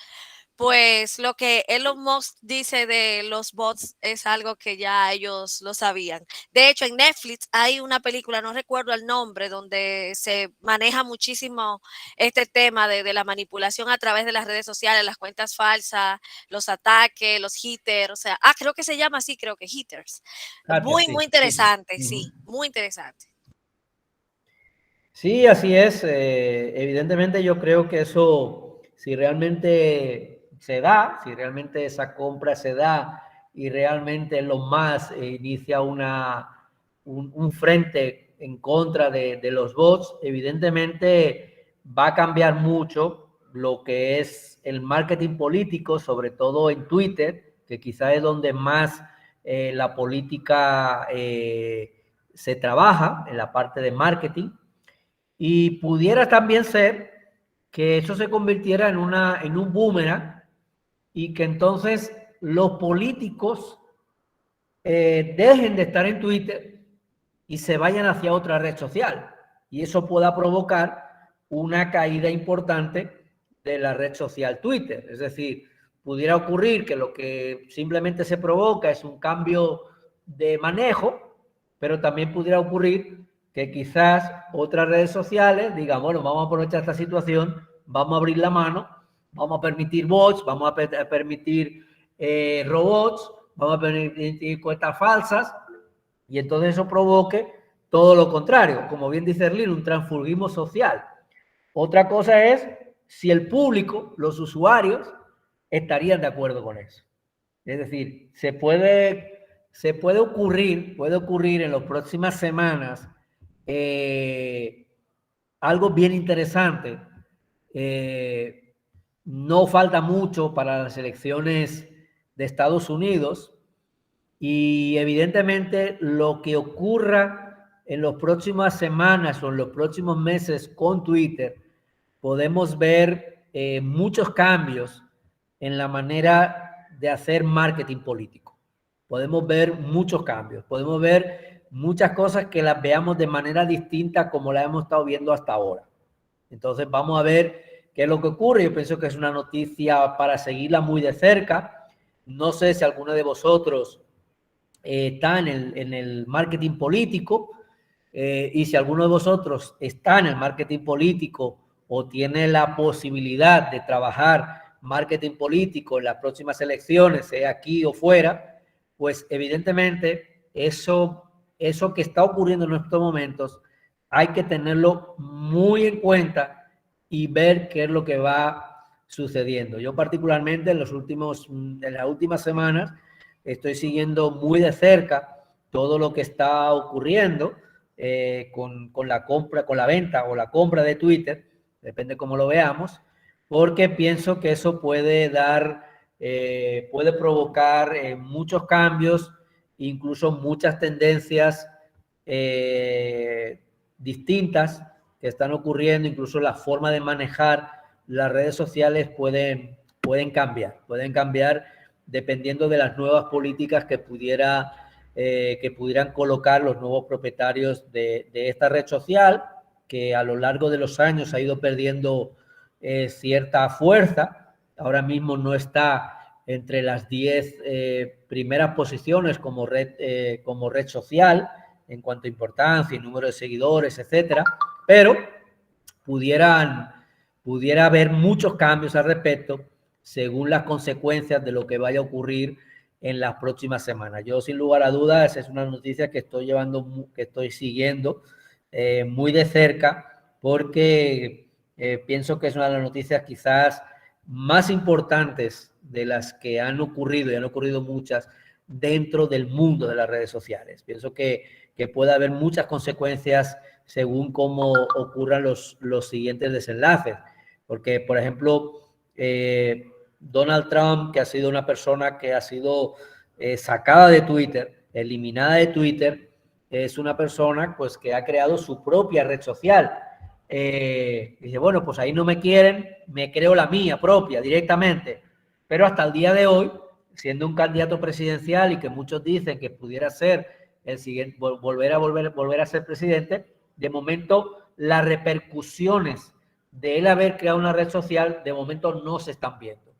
pues lo que Elon Musk dice de los bots es algo que ya ellos lo sabían. De hecho, en Netflix hay una película, no recuerdo el nombre, donde se maneja muchísimo este tema de la manipulación a través de las redes sociales, las cuentas falsas, los ataques, los hitters, o sea, creo que se llama así, creo que hitters. Muy interesante, sí, muy interesante. Sí, así es. Evidentemente yo creo que eso, si realmente se da, si realmente esa compra se da y realmente Elon Musk inicia un frente en contra de los bots, evidentemente va a cambiar mucho lo que es el marketing político, sobre todo en Twitter, que quizá es donde más la política se trabaja, en la parte de marketing, y pudiera también ser que eso se convirtiera en un boomerang y que entonces los políticos dejen de estar en Twitter y se vayan hacia otra red social. Y eso pueda provocar una caída importante de la red social Twitter. Es decir, pudiera ocurrir que lo que simplemente se provoca es un cambio de manejo, pero también pudiera ocurrir que quizás otras redes sociales digan, bueno, vamos a aprovechar esta situación, vamos a abrir la mano, vamos a permitir bots, vamos a permitir robots, vamos a permitir cuentas falsas, y entonces eso provoque todo lo contrario, como bien dice Erlín, un transfugismo social. Otra cosa es si el público, los usuarios, estarían de acuerdo con eso. Es decir, puede ocurrir en las próximas semanas algo bien interesante. No falta mucho para las elecciones de Estados Unidos y evidentemente lo que ocurra en las próximas semanas o en los próximos meses con Twitter, podemos ver muchos cambios en la manera de hacer marketing político. Podemos ver muchos cambios, podemos ver muchas cosas que las veamos de manera distinta como la hemos estado viendo hasta ahora. Entonces vamos a ver qué es lo que ocurre. Yo pienso que es una noticia para seguirla muy de cerca. No sé si alguno de vosotros está en el marketing político y si alguno de vosotros está en el marketing político o tiene la posibilidad de trabajar marketing político en las próximas elecciones, sea aquí o fuera, pues evidentemente eso eso que está ocurriendo en estos momentos hay que tenerlo muy en cuenta y ver qué es lo que va sucediendo. Yo particularmente en las últimas semanas estoy siguiendo muy de cerca todo lo que está ocurriendo con la compra, con la venta o la compra de Twitter, depende cómo lo veamos, porque pienso que eso puede puede provocar muchos cambios, incluso muchas tendencias distintas que están ocurriendo, incluso la forma de manejar las redes sociales pueden cambiar dependiendo de las nuevas políticas que pudieran colocar los nuevos propietarios de esta red social, que a lo largo de los años ha ido perdiendo cierta fuerza. Ahora mismo no está entre las 10 primeras posiciones como red social en cuanto a importancia y número de seguidores, etcétera, pero pudiera haber muchos cambios al respecto según las consecuencias de lo que vaya a ocurrir en las próximas semanas. Yo, sin lugar a dudas, es una noticia que estoy siguiendo muy de cerca, porque pienso que es una de las noticias quizás más importantes de las que han ocurrido, y han ocurrido muchas, dentro del mundo de las redes sociales. Pienso que puede haber muchas consecuencias según cómo ocurran los siguientes desenlaces. Porque, por ejemplo, Donald Trump, que ha sido una persona que ha sido sacada de Twitter, eliminada de Twitter, es una persona pues que ha creado su propia red social. Dice, bueno, pues ahí no me quieren, me creo la mía propia directamente. Pero hasta el día de hoy, siendo un candidato presidencial y que muchos dicen que pudiera ser el siguiente, volver a ser presidente, de momento las repercusiones de él haber creado una red social de momento no se están viendo.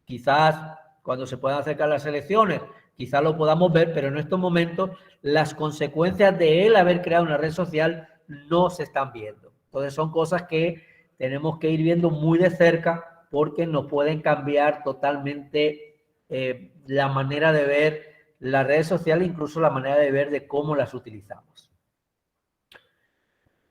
Quizás cuando se puedan acercar las elecciones, quizás lo podamos ver, pero en estos momentos las consecuencias de él haber creado una red social no se están viendo. Entonces son cosas que tenemos que ir viendo muy de cerca, porque nos pueden cambiar totalmente la manera de ver las redes sociales, incluso la manera de ver de cómo las utilizamos.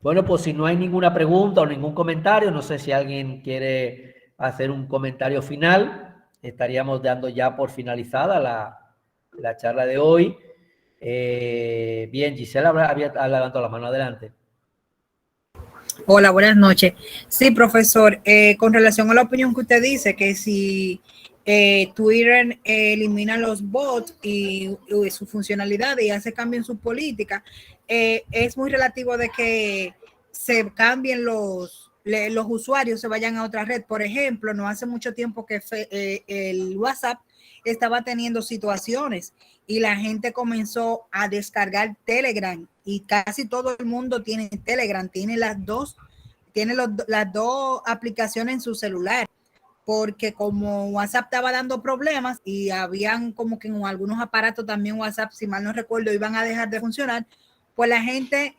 Bueno, pues si no hay ninguna pregunta o ningún comentario, no sé si alguien quiere hacer un comentario final, estaríamos dando ya por finalizada la charla de hoy. Bien, Gisela había levantado la mano, adelante. Hola, buenas noches. Sí, profesor, con relación a la opinión que usted dice, que si Twitter elimina los bots y su funcionalidad y hace cambio en su política, es muy relativo de que se cambien los usuarios, se vayan a otra red. Por ejemplo, no hace mucho tiempo que el WhatsApp estaba teniendo situaciones y la gente comenzó a descargar Telegram, y casi todo el mundo tiene Telegram, tiene las dos aplicaciones en su celular, porque como WhatsApp estaba dando problemas y habían como que en algunos aparatos también WhatsApp, si mal no recuerdo, iban a dejar de funcionar, pues la gente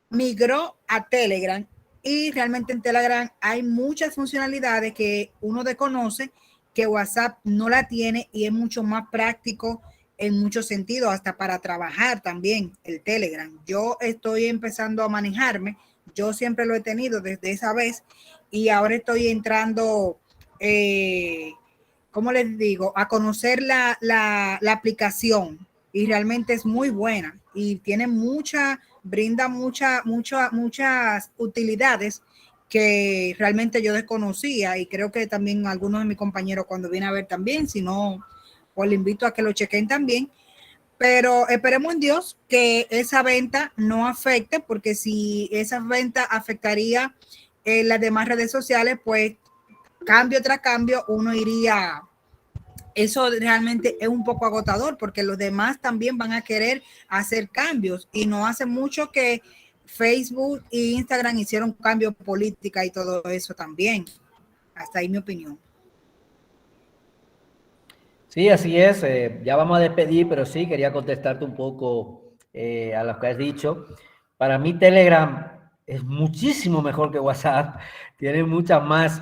migró a Telegram, y realmente en Telegram hay muchas funcionalidades que uno desconoce, que WhatsApp no la tiene, y es mucho más práctico en muchos sentidos, hasta para trabajar también el Telegram. Yo estoy empezando a manejarme, yo siempre lo he tenido desde esa vez, y ahora estoy entrando, ¿cómo les digo?, a conocer la aplicación, y realmente es muy buena y tiene brinda muchas utilidades que realmente yo desconocía, y creo que también algunos de mis compañeros cuando vienen a ver también, si no, pues le invito a que lo chequen también. Pero esperemos en Dios que esa venta no afecte, porque si esa venta afectaría las demás redes sociales, pues cambio tras cambio uno iría. Eso realmente es un poco agotador, porque los demás también van a querer hacer cambios, y no hace mucho que Facebook e Instagram hicieron cambios política y todo eso también. Hasta ahí mi opinión. Sí, así es. Ya vamos a despedir, pero sí quería contestarte un poco a lo que has dicho. Para mí Telegram es muchísimo mejor que WhatsApp. Tiene muchas más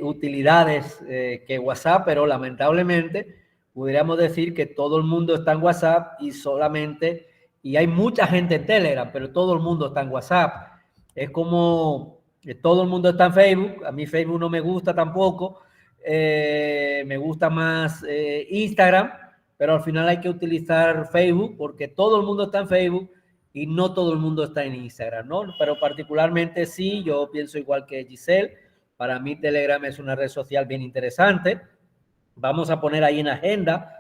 utilidades que WhatsApp, pero lamentablemente pudiéramos decir que todo el mundo está en WhatsApp y solamente y hay mucha gente en Telegram, pero todo el mundo está en WhatsApp. Es como todo el mundo está en Facebook. A mí Facebook no me gusta tampoco. Me gusta más Instagram, pero al final hay que utilizar Facebook porque todo el mundo está en Facebook y no todo el mundo está en Instagram, ¿no? Pero particularmente sí, yo pienso igual que Giselle. Para mí Telegram es una red social bien interesante. Vamos a poner ahí en agenda.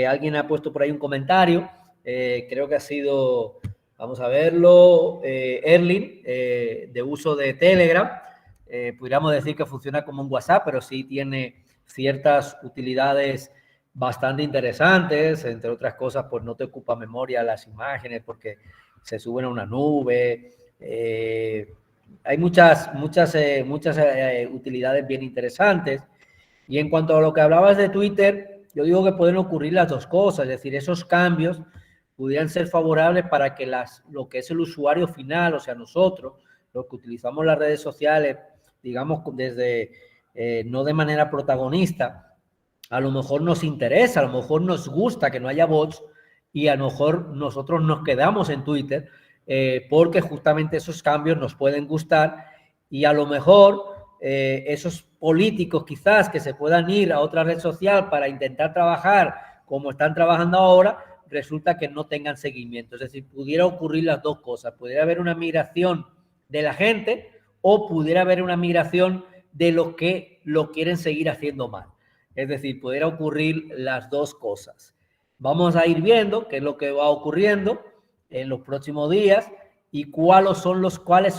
Alguien ha puesto por ahí un comentario. Creo que ha sido, vamos a verlo, Erling, de uso de Telegram. Pudiéramos decir que funciona como un WhatsApp, pero sí tiene ciertas utilidades bastante interesantes. Entre otras cosas, pues no te ocupa memoria las imágenes porque se suben a una nube. Hay muchas utilidades bien interesantes. Y en cuanto a lo que hablabas de Twitter, yo digo que pueden ocurrir las dos cosas, es decir, esos cambios pudieran ser favorables para que lo que es el usuario final, o sea, nosotros, los que utilizamos las redes sociales, digamos, desde no de manera protagonista, a lo mejor nos interesa, a lo mejor nos gusta que no haya bots y a lo mejor nosotros nos quedamos en Twitter porque justamente esos cambios nos pueden gustar y a lo mejor esos políticos quizás que se puedan ir a otra red social para intentar trabajar como están trabajando ahora, resulta que no tengan seguimiento. Es decir, pudiera ocurrir las dos cosas. Pudiera haber una migración de la gente o pudiera haber una migración de los que lo quieren seguir haciendo mal. Es decir, pudiera ocurrir las dos cosas. Vamos a ir viendo qué es lo que va ocurriendo en los próximos días y cuáles son los cambios